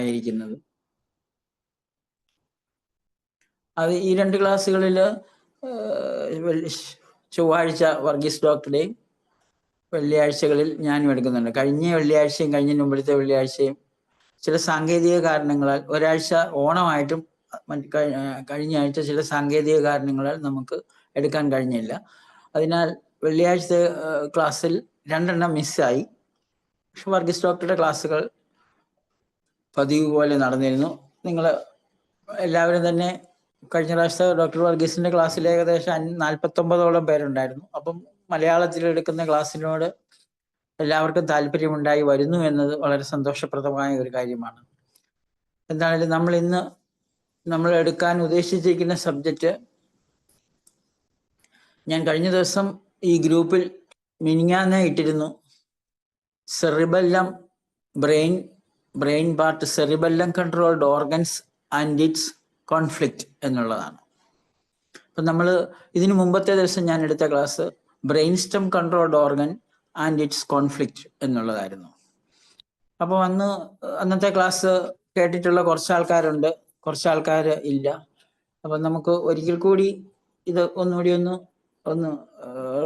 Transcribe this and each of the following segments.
ആയിരിക്കുന്നത്. അത് ഈ 2 ക്ലാസ്സുകളിൽ ചൊവ്വാഴ്ച വർഗീസ് ഡോക്ടറുടെയും വെള്ളിയാഴ്ചകളിൽ ഞാനും എടുക്കുന്നുണ്ട്. കഴിഞ്ഞ വെള്ളിയാഴ്ചയും കഴിഞ്ഞ മുമ്പത്തെ വെള്ളിയാഴ്ചയും ചില സാങ്കേതിക കാരണങ്ങളാൽ ഒരാഴ്ച ഓണമായിട്ടും കഴിഞ്ഞ ആഴ്ച ചില സാങ്കേതിക കാരണങ്ങളാൽ നമുക്ക് എടുക്കാൻ കഴിഞ്ഞില്ല. അതിനാൽ വെള്ളിയാഴ്ച ക്ലാസ്സിൽ 2 മിസ്സായി. പക്ഷെ വർഗീസ് ഡോക്ടറുടെ ക്ലാസ്സുകൾ പതിവ് പോലെ നടന്നിരുന്നു. നിങ്ങൾ എല്ലാവരും തന്നെ കഴിഞ്ഞ പ്രാവശ്യത്തെ ഡോക്ടർ വർഗീസിന്റെ ക്ലാസ്സിൽ ഏകദേശം 49ഓളം പേരുണ്ടായിരുന്നു. അപ്പം മലയാളത്തിൽ എടുക്കുന്ന ക്ലാസ്സിനോട് എല്ലാവർക്കും താല്പര്യമുണ്ടായി വരുന്നു എന്നത് വളരെ സന്തോഷപ്രദമായ ഒരു കാര്യമാണ്. എന്തായാലും നമ്മൾ എടുക്കാൻ ഉദ്ദേശിച്ചിരിക്കുന്ന സബ്ജക്റ്റ് ഞാൻ കഴിഞ്ഞ ദിവസം ഈ ഗ്രൂപ്പിൽ മിനിങ്ങാന്ന് ഇട്ടിരുന്നു. Cerebellum brain part cerebellum controlled organs and its conflict എന്നുള്ളതാണ്. അപ്പം നമ്മൾ ഇതിനു മുമ്പത്തെ ദിവസം ഞാൻ എടുത്ത class brain stem controlled organ and its conflict എന്നുള്ളതായിരുന്നു. അപ്പോൾ അന്നത്തെ ക്ലാസ് കേട്ടിട്ടുള്ള കുറച്ച് ആൾക്കാരുണ്ട്, കുറച്ച് ആൾക്കാർ ഇല്ല. അപ്പം നമുക്ക് ഒരിക്കൽ കൂടി ഇത് ഒന്നുകൂടി ഒന്ന്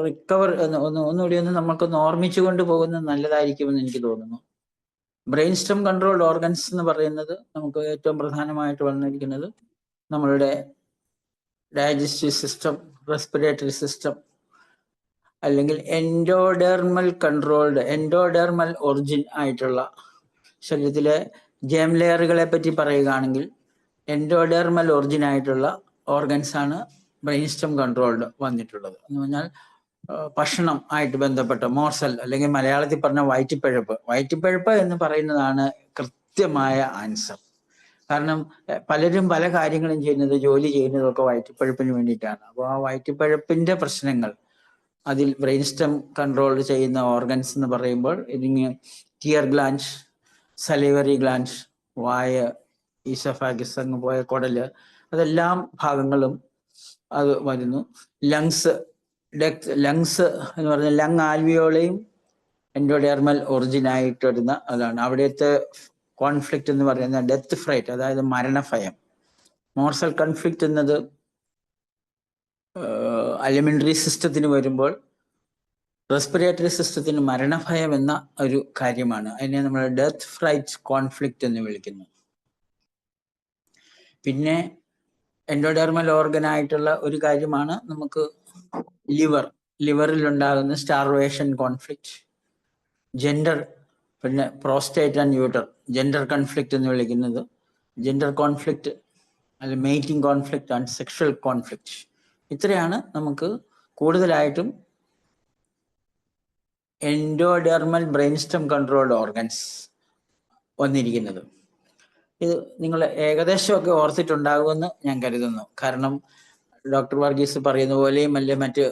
റിക്കവർ ഒന്നുകൂടി നമുക്കൊന്ന് ഓർമ്മിച്ചു കൊണ്ടുപോകുന്നത് നല്ലതായിരിക്കുമെന്ന് എനിക്ക് തോന്നുന്നു. ബ്രെയിൻ സ്റ്റം കൺട്രോൾഡ് ഓർഗൻസ് എന്ന് പറയുന്നത് നമുക്ക് ഏറ്റവും പ്രധാനമായിട്ട് വന്നിരിക്കുന്നത് നമ്മളുടെ ഡൈജസ്റ്റീവ് സിസ്റ്റം, റെസ്പിറേറ്ററി സിസ്റ്റം, അല്ലെങ്കിൽ എൻഡോഡെർമൽ ഒറിജിൻ ആയിട്ടുള്ള ശരീരത്തിലെ ജേം ലെയറുകളെ പറ്റി പറയുകയാണെങ്കിൽ എൻഡോഡെർമൽ ഒറിജിൻ ആയിട്ടുള്ള ഓർഗൻസ് ആണ് ബ്രെയിൻ സ്റ്റം കൺട്രോൾഡ് വന്നിട്ടുള്ളത്. എന്ന് പറഞ്ഞാൽ ഭക്ഷണം ആയിട്ട് ബന്ധപ്പെട്ട മോർസൽ, അല്ലെങ്കിൽ മലയാളത്തിൽ പറഞ്ഞ വയറ്റിപ്പഴപ്പ് എന്ന് പറയുന്നതാണ് കൃത്യമായ ആൻസർ. കാരണം പലരും പല കാര്യങ്ങളും ചെയ്യുന്നത്, ജോലി ചെയ്യുന്നതും ഒക്കെ വയറ്റിപ്പഴപ്പിന് വേണ്ടിയിട്ടാണ്. അപ്പോൾ ആ വയറ്റിപ്പഴപ്പിന്റെ പ്രശ്നങ്ങൾ അതിൽ ബ്രെയിൻ സ്റ്റം കൺട്രോൾ ചെയ്യുന്ന ഓർഗൻസ് എന്ന് പറയുമ്പോൾ ഇതിന് ടിയർ ഗ്ലാൻഡ്, സലിവറി ഗ്ലാൻഡ്, വായ, ഈസോഫാഗസ്, അങ്ങ് പോയ കുടല്, അതെല്ലാം ഭാഗങ്ങളും അത് വരുന്നു. ലങ്സ് എന്ന് പറഞ്ഞാൽ ലങ് ആൽവിയോളയും എൻഡോഡെർമൽ ഒറിജിൻ ആയിട്ട് വരുന്ന അതാണ്. അവിടുത്തെ കോൺഫ്ലിക്റ്റ് എന്ന് പറയുന്ന ഡെത്ത് ഫ്രൈറ്റ്, അതായത് മരണഭയം. മോർസൽ കോൺഫ്ലിക്റ്റ് എന്നത് അലിമെന്ററി സിസ്റ്റത്തിന് വരുമ്പോൾ റെസ്പിറേറ്ററി സിസ്റ്റത്തിന് മരണഭയം എന്ന ഒരു കാര്യമാണ്. അതിനെ നമ്മൾ ഡെത്ത് ഫ്രൈറ്റ് കോൺഫ്ലിക്റ്റ് എന്ന് വിളിക്കുന്നു. പിന്നെ എൻഡോഡെർമൽ ഓർഗൻ ആയിട്ടുള്ള ഒരു കാര്യമാണ് നമുക്ക് ലിവറിൽ ഉണ്ടാകുന്ന സ്റ്റാർവേഷൻ കോൺഫ്ലിക്റ്റ്. ജെൻഡർ, പിന്നെ prostate and uterus, gender conflict എന്ന് വിളിക്കുന്നത്. ജെൻഡർ കോൺഫ്ലിക്റ്റ് അല്ലെങ്കിൽ mating conflict and sexual conflict. ഇത്രയാണ് നമുക്ക് കൂടുതലായിട്ടും endodermal brain stem controlled organs വന്നിരിക്കുന്നത്. ഇത് നിങ്ങൾ ഏകദേശമൊക്കെ ഓർത്തിട്ടുണ്ടാകുമെന്ന് ഞാൻ കരുതുന്നു. കാരണം ഡോക്ടർ വർഗീസ് പറയുന്ന പോലെയും അല്ലെ മറ്റ്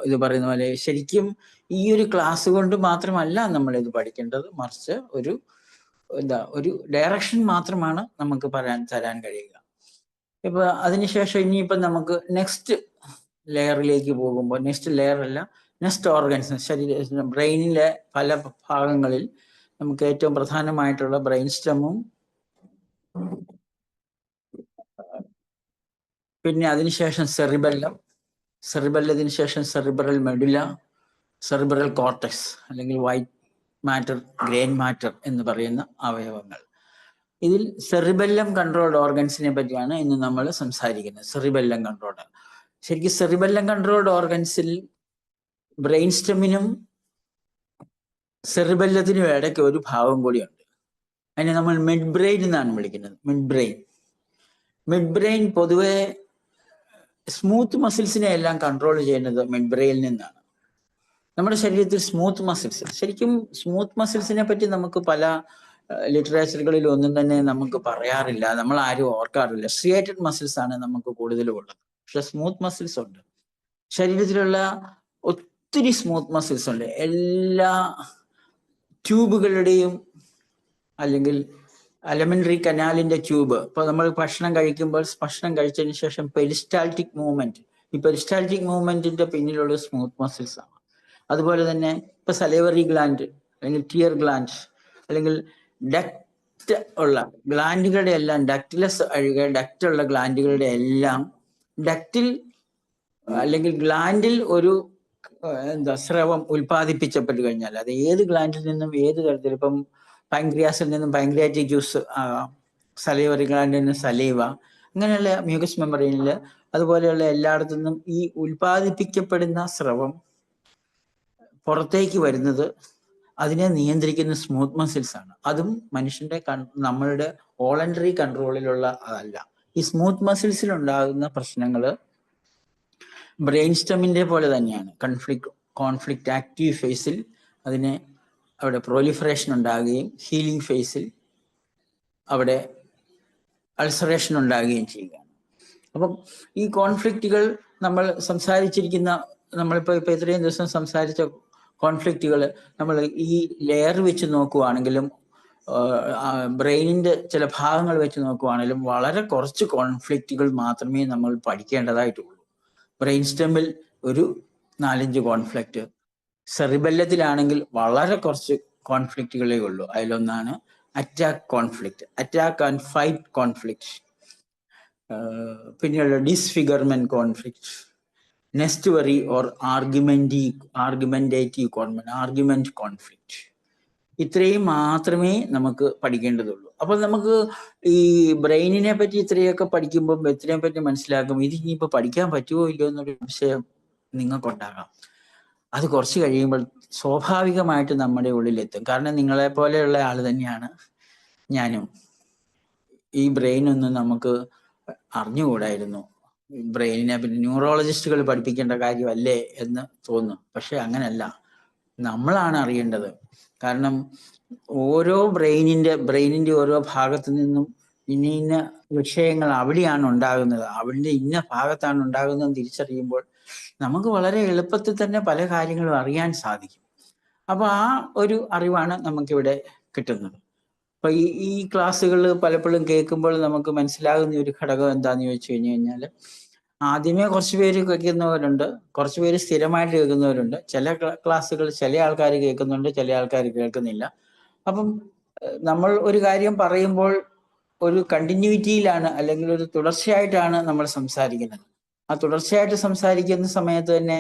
ഇത് പറയുന്ന പോലെ ശരിക്കും ഈ ഒരു ക്ലാസ് കൊണ്ട് മാത്രമല്ല നമ്മൾ ഇത് പഠിക്കേണ്ടത്, മറിച്ച് ഒരു ഡയറക്ഷൻ മാത്രമാണ് നമുക്ക് തരാൻ കഴിയുക. ഇപ്പൊ അതിനുശേഷം ഇനിയിപ്പം നമുക്ക് നെക്സ്റ്റ് ലെയറിലേക്ക് പോകുമ്പോൾ, നെക്സ്റ്റ് ഓർഗൻസ്, ശരീര ബ്രെയിനിലെ പല ഭാഗങ്ങളിൽ നമുക്ക് ഏറ്റവും പ്രധാനമായിട്ടുള്ള ബ്രെയിൻ സ്റ്റമും, പിന്നെ അതിനുശേഷം സെറിബെല്ലത്തിന് ശേഷം സെറിബ്രൽ മെഡുല, സെറിബ്രൽ കോർട്ടക്സ് അല്ലെങ്കിൽ വൈറ്റ് മാറ്റർ, ഗ്രെയിൻ മാറ്റർ എന്ന് പറയുന്ന അവയവങ്ങൾ. ഇതിൽ സെറിബെല്ലം കൺട്രോൾഡ് ഓർഗൻസിനെ പറ്റിയാണ് ഇന്ന് നമ്മൾ സംസാരിക്കുന്നത്. സെറിബെല്ലം കൺട്രോൾഡ്, ശരിക്കും സെറിബെല്ലം കൺട്രോൾഡ് ഓർഗൻസിൽ ബ്രെയിൻ സ്റ്റെമിനും സെറിബെല്ലത്തിനും ഇടയ്ക്ക് ഒരു ഭാഗം കൂടിയുണ്ട്. അതിനെ നമ്മൾ മിഡ് ബ്രെയിൻ എന്നാണ് വിളിക്കുന്നത്. മിഡ് ബ്രെയിൻ പൊതുവെ സ്മൂത്ത് മസിൽസിനെ എല്ലാം കൺട്രോൾ ചെയ്യുന്നത് മിഡ് ബ്രെയിനിൽ നിന്നാണ്. നമ്മുടെ ശരീരത്തിൽ ശരിക്കും സ്മൂത്ത് മസിൽസിനെ പറ്റി നമുക്ക് പല ലിറ്ററേച്ചറുകളിൽ ഒന്നും തന്നെ നമുക്ക് പറയാറില്ല, നമ്മൾ ആരും ഓർക്കാറില്ല. സ്ട്രിയേറ്റഡ് മസിൽസ് ആണ് നമുക്ക് കൂടുതലും ഉള്ളത്. പക്ഷെ സ്മൂത്ത് മസിൽസ് ഉണ്ട്. ശരീരത്തിലുള്ള ഒത്തിരി സ്മൂത്ത് മസിൽസ് ഉണ്ട്. എല്ലാ ട്യൂബുകളുടെയും അല്ലെങ്കിൽ അലിമെന്ററി കനാലിന്റെ ട്യൂബ്, ഇപ്പൊ നമ്മൾ ഭക്ഷണം കഴിച്ചതിന് ശേഷം പെരിസ്റ്റാൾട്ടിക് മൂവ്മെന്റ്, ഈ പെരിസ്റ്റാൾട്ടിക് മൂവ്മെന്റിന്റെ പിന്നിലുള്ള സ്മൂത്ത് മസിൽസ് ആണ്. അതുപോലെ തന്നെ ഇപ്പൊ സലൈവറി ഗ്ലാൻഡ് അല്ലെങ്കിൽ ടിയർ ഗ്ലാൻഡ് അല്ലെങ്കിൽ ഉള്ള ഗ്ലാൻഡുകളുടെ എല്ലാം ഡക്റ്റിലസ് ഒഴികെ ഡക്റ്റുള്ള ഗ്ലാൻഡുകളുടെ എല്ലാം ഡക്റ്റിൽ അല്ലെങ്കിൽ ഗ്ലാൻഡിൽ ഒരു സ്രവം ഉൽപ്പാദിപ്പിക്കപ്പെട്ടു കഴിഞ്ഞാൽ അത് ഏത് ഗ്ലാൻഡിൽ നിന്നും ഏത് തരത്തിൽ, ഇപ്പം പാൻക്രിയാസിൽ നിന്നും പാൻക്രിയാറ്റിക് ജ്യൂസ്, സലൈവറി ഗ്ലാൻഡിൽ നിന്ന് സലൈവ, അങ്ങനെയുള്ള മ്യൂക്കസ് മെമ്പറൈനിൽ അതുപോലെയുള്ള എല്ലായിടത്തു നിന്നും ഈ ഉൽപ്പാദിപ്പിക്കപ്പെടുന്ന സ്രവം പുറത്തേക്ക് വരുന്നത് അതിനെ നിയന്ത്രിക്കുന്ന സ്മൂത്ത് മസിൽസ് ആണ്. അതും മനുഷ്യന്റെ നമ്മളുടെ വോളണ്ടറി കൺട്രോളിലുള്ള അതല്ല. ഈ സ്മൂത്ത് മസിൽസിൽ ഉണ്ടാകുന്ന പ്രശ്നങ്ങൾ ബ്രെയിൻ സ്റ്റെമിന്റെ പോലെ തന്നെയാണ്. കോൺഫ്ലിക്റ്റ് ആക്റ്റീവ് ഫേസിൽ അതിനെ അവിടെ പ്രോലിഫറേഷൻ ഉണ്ടാകുകയും ഹീലിംഗ് ഫേസിൽ അവിടെ അൾസറേഷൻ ഉണ്ടാകുകയും ചെയ്യുകയാണ്. അപ്പം ഈ കോൺഫ്ലിക്റ്റുകൾ നമ്മൾ സംസാരിച്ചിരിക്കുന്ന, നമ്മളിപ്പോൾ ഇത്രയും ദിവസം സംസാരിച്ച കോൺഫ്ലിക്റ്റുകൾ നമ്മൾ ഈ ലെയർ വെച്ച് നോക്കുവാണെങ്കിലും ബ്രെയിനിന്റെ ചില ഭാഗങ്ങൾ വെച്ച് നോക്കുവാണെങ്കിലും വളരെ കുറച്ച് കോൺഫ്ലിക്റ്റുകൾ മാത്രമേ നമ്മൾ പഠിക്കേണ്ടതായിട്ടുള്ളൂ. ബ്രെയിൻ സ്റ്റെമ്മിൽ ഒരു 4-5 കോൺഫ്ലിക്റ്റ്, സെറിബെല്ലത്തിലാണെങ്കിൽ വളരെ കുറച്ച് കോൺഫ്ലിക്റ്റുകളേ ഉള്ളൂ. അതിലൊന്നാണ് attack conflict, attack and fight conflict, പിന്നെയുള്ള disfigurement conflict, nest worry or argumentative argument conflict. ഇത്രയും മാത്രമേ നമുക്ക് പഠിക്കേണ്ടതുള്ളൂ. അപ്പോൾ നമുക്ക് ഈ ബ്രെയിനിനെ പറ്റി ഇത്രയൊക്കെ പഠിക്കുമ്പോൾ ഇത്രയും പറ്റി മനസ്സിലാക്കും, ഇത് ഇനിയിപ്പോൾ പഠിക്കാൻ പറ്റുമോ ഇല്ലയോ എന്നൊരു സംശയം നിങ്ങൾക്കുണ്ടാകാം. അത് കുറച്ച് കഴിയുമ്പോൾ സ്വാഭാവികമായിട്ട് നമ്മുടെ ഉള്ളിലെത്തും. കാരണം നിങ്ങളെ പോലെയുള്ള ആൾ തന്നെയാണ് ഞാനും. ഈ ബ്രെയിനൊന്നും നമുക്ക് അറിഞ്ഞുകൂടായിരുന്നു. ബ്രെയിനിനെ പറ്റി ന്യൂറോളജിസ്റ്റുകൾ പഠിപ്പിക്കേണ്ട കാര്യമല്ലേ എന്ന് തോന്നും. പക്ഷെ അങ്ങനല്ല, നമ്മളാണ് അറിയേണ്ടത്. കാരണം ഓരോ ബ്രെയിനിന്റെ ഓരോ ഭാഗത്തു നിന്നും ഇന്ന വിഷയങ്ങൾ അവിടെയാണ് ഉണ്ടാകുന്നത്, അവിടെ ഇന്ന ഭാഗത്താണ് ഉണ്ടാകുന്നതെന്ന് തിരിച്ചറിയുമ്പോൾ നമുക്ക് വളരെ എളുപ്പത്തിൽ തന്നെ പല കാര്യങ്ങളും അറിയാൻ സാധിക്കും. അപ്പൊ ആ ഒരു അറിവാണ് നമുക്കിവിടെ കിട്ടുന്നത്. അപ്പൊ ഈ ക്ലാസ്സുകൾ പലപ്പോഴും കേൾക്കുമ്പോൾ നമുക്ക് മനസ്സിലാകുന്ന ഒരു ഘടകം എന്താന്ന് ചോദിച്ചു കഴിഞ്ഞാൽ, ആദ്യമേ കുറച്ച് പേര് കേൾക്കുന്നവരുണ്ട്, കുറച്ച് പേര് സ്ഥിരമായിട്ട് കേൾക്കുന്നവരുണ്ട്. ചില ക്ലാസ്സുകൾ ചില ആൾക്കാർ കേൾക്കുന്നുണ്ട്, ചില ആൾക്കാർ കേൾക്കുന്നില്ല. അപ്പം നമ്മൾ ഒരു കാര്യം പറയുമ്പോൾ ഒരു കണ്ടിന്യൂറ്റിയിലാണ്, അല്ലെങ്കിൽ ഒരു തുടർച്ചയായിട്ടാണ് നമ്മൾ സംസാരിക്കുന്നത്. ആ തുടർച്ചയായിട്ട് സംസാരിക്കുന്ന സമയത്ത് തന്നെ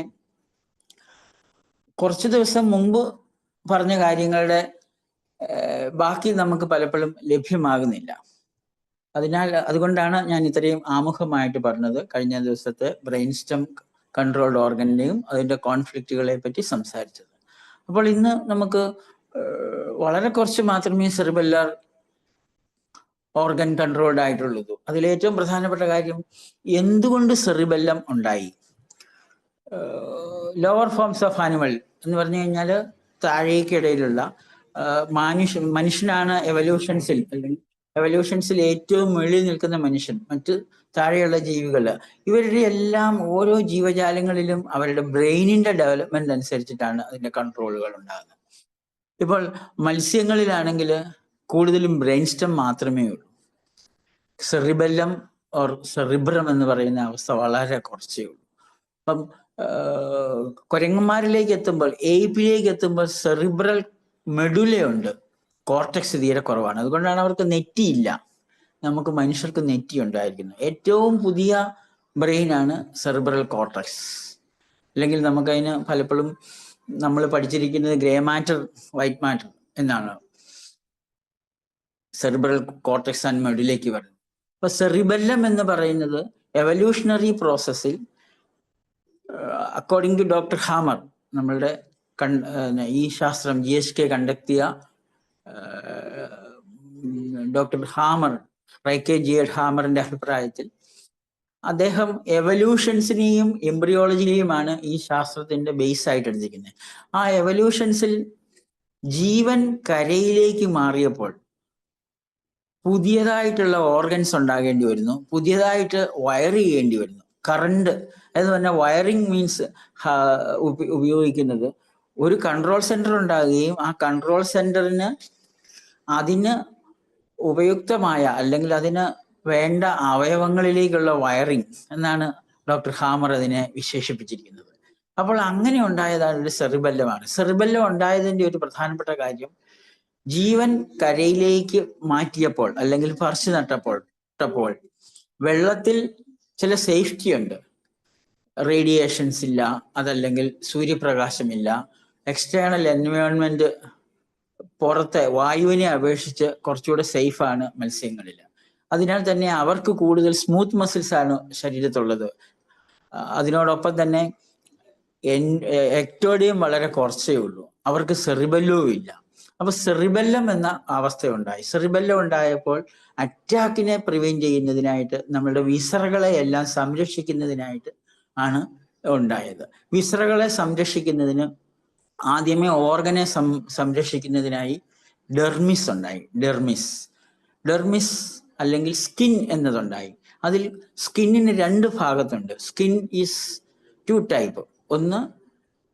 കുറച്ച് ദിവസം മുമ്പ് പറഞ്ഞ കാര്യങ്ങളുടെ ബാക്കി നമുക്ക് പലപ്പോഴും ലഭ്യമാകുന്നില്ല. അതുകൊണ്ടാണ് ഞാൻ ഇത്രയും ആമുഖമായിട്ട് പറഞ്ഞത് കഴിഞ്ഞ ദിവസത്തെ ബ്രെയിൻ സ്റ്റെം കൺട്രോൾഡ് ഓർഗനിനെയും അതിന്റെ കോൺഫ്ലിക്റ്റുകളെ പറ്റി സംസാരിച്ചത്. അപ്പോൾ ഇന്ന് നമുക്ക് വളരെ കുറച്ച് മാത്രമേ സെറിബെല്ലാർ ഓർഗൻ കൺട്രോൾഡ് ആയിട്ടുള്ളൂ. അതിലേറ്റവും പ്രധാനപ്പെട്ട കാര്യം എന്തുകൊണ്ട് സെറിബെല്ലം ഉണ്ടായി. ലോവർ ഫോംസ് ഓഫ് ആനിമൽ എന്ന് പറഞ്ഞു കഴിഞ്ഞാൽ താഴേക്കിടയിലുള്ള മനുഷ്യനാണ് എവല്യൂഷൻസിൽ ഏറ്റവും മുകളിൽ നിൽക്കുന്ന മനുഷ്യൻ. മറ്റ് താഴെയുള്ള ജീവികള്, ഇവരുടെ എല്ലാം ഓരോ ജീവജാലങ്ങളിലും അവരുടെ ബ്രെയിനിന്റെ ഡെവലപ്മെന്റ് അനുസരിച്ചിട്ടാണ് അതിന്റെ കൺട്രോളുകൾ ഉണ്ടാകുന്നത്. ഇപ്പോൾ മത്സ്യങ്ങളിലാണെങ്കിൽ കൂടുതലും ബ്രെയിൻ സ്റ്റെം മാത്രമേ ഉള്ളൂ. സെറിബെല്ലം ഓർ സെറിബ്രം എന്ന് പറയുന്ന അവസ്ഥ വളരെ കുറച്ചേ ഉള്ളൂ. അപ്പം കുരങ്ങന്മാരിലേക്ക് എത്തുമ്പോൾ, എയ്പിലേക്ക് എത്തുമ്പോൾ സെറിബ്രൽ മെഡുലയുണ്ട്, കോർട്ടെക്സ് തീരെ കുറവാണ്. അതുകൊണ്ടാണ് അവർക്ക് നെറ്റിയില്ല. നമുക്ക് മനുഷ്യർക്ക് നെറ്റി ഉണ്ടായിരിക്കുന്നു. ഏറ്റവും പുതിയ ബ്രെയിനാണ് സെറിബ്രൽ കോർട്ടെക്സ്. അല്ലെങ്കിൽ നമുക്കതിന് പലപ്പോഴും നമ്മൾ പഠിച്ചിരിക്കുന്നത് ഗ്രേ മാറ്റർ, വൈറ്റ് മാറ്റർ എന്നാണ് സെറിബ്രൽ കോർട്ടെക്സ് ആൻഡ് മെഡുലയ്ക്ക് പറയുന്നത്. അപ്പൊ സെറിബെല്ലം എന്ന് പറയുന്നത് എവല്യൂഷണറി പ്രോസസ്സിൽ അക്കോർഡിംഗ് ടു ഡോക്ടർ ഹാമർ, നമ്മളുടെ ഈ ശാസ്ത്രം GSK കണ്ടക്ട് ചെയ്ത ഡോക്ടർ ഹാമർ, റൈക്കെ ജിയഡ് ഹാമറിന്റെ അഭിപ്രായത്തിൽ അദ്ദേഹം എവല്യൂഷൻസിനെയും എംബ്രിയോളജിനെയുമാണ് ഈ ശാസ്ത്രത്തിന്റെ ബേസ് ആയിട്ട് എടുത്തിരിക്കുന്നത്. ആ എവല്യൂഷൻസിൽ ജീവൻ കരയിലേക്ക് മാറിയപ്പോൾ പുതിയതായിട്ടുള്ള ഓർഗൻസ് ഉണ്ടാകേണ്ടി വരുന്നു, പുതിയതായിട്ട് വയർ ചെയ്യേണ്ടി വരുന്നു. കറണ്ട് എന്ന് പറഞ്ഞാൽ വയറിംഗ് മീൻസ് ഉപയോഗിക്കുന്നത് ഒരു കൺട്രോൾ സെന്റർ ഉണ്ടാകുകയും ആ കൺട്രോൾ സെന്ററിന് അതിന് ഉപയുക്തമായ അല്ലെങ്കിൽ അതിന് വേണ്ട അവയവങ്ങളിലേക്കുള്ള വയറിംഗ് എന്നാണ് ഡോക്ടർ ഹാമർ അതിനെ വിശേഷിപ്പിച്ചിരിക്കുന്നത്. അപ്പോൾ അങ്ങനെ ഉണ്ടായതാണ് ഒരു സെറിബെല്ലമാണ്. സെറിബെല്ലം ഉണ്ടായതിൻ്റെ ഒരു പ്രധാനപ്പെട്ട കാര്യം ജീവൻ കരയിലേക്ക് മാറ്റിയപ്പോൾ അല്ലെങ്കിൽ ഫർശ് നട്ടപ്പോൾ വെള്ളത്തിൽ ചില സേഫ്റ്റി ഉണ്ട്. റേഡിയേഷൻസ് ഇല്ല, അതല്ലെങ്കിൽ സൂര്യപ്രകാശമില്ല, എക്സ്റ്റേണൽ എൻവയോൺമെന്റ് പുറത്തെ വായുവിനെ അപേക്ഷിച്ച് കുറച്ചുകൂടെ സേഫാണ് മത്സ്യങ്ങളിൽ. അതിനാൽ തന്നെ അവർക്ക് കൂടുതൽ സ്മൂത്ത് മസിൽസ് ആണ് ശരീരത്തുള്ളത്. അതിനോടൊപ്പം തന്നെ എക്ടോഡിയം വളരെ കുറച്ചേ ഉള്ളൂ, അവർക്ക് സെറിബെല്ലവും ഇല്ല. അപ്പൊ സെറിബെല്ലം എന്ന അവസ്ഥയുണ്ടായി. സെറിബെല്ലം ഉണ്ടായപ്പോൾ അറ്റാക്കിനെ പ്രിവെന്റ് ചെയ്യുന്നതിനായിട്ട് നമ്മളുടെ വിസറകളെ എല്ലാം സംരക്ഷിക്കുന്നതിനായിട്ട് ആണ് ഉണ്ടായത്. വിസറകളെ സംരക്ഷിക്കുന്നതിന് ആദ്യമേ ഓർഗനെ സംരക്ഷിക്കുന്നതിനായി ഡെർമിസ് ഉണ്ടായി. ഡെർമിസ് അല്ലെങ്കിൽ സ്കിൻ എന്നതുണ്ടായി. അതിൽ സ്കിന്നിന് 2 ഭാഗത്തുണ്ട്. Skin is 2 type. ഒന്ന്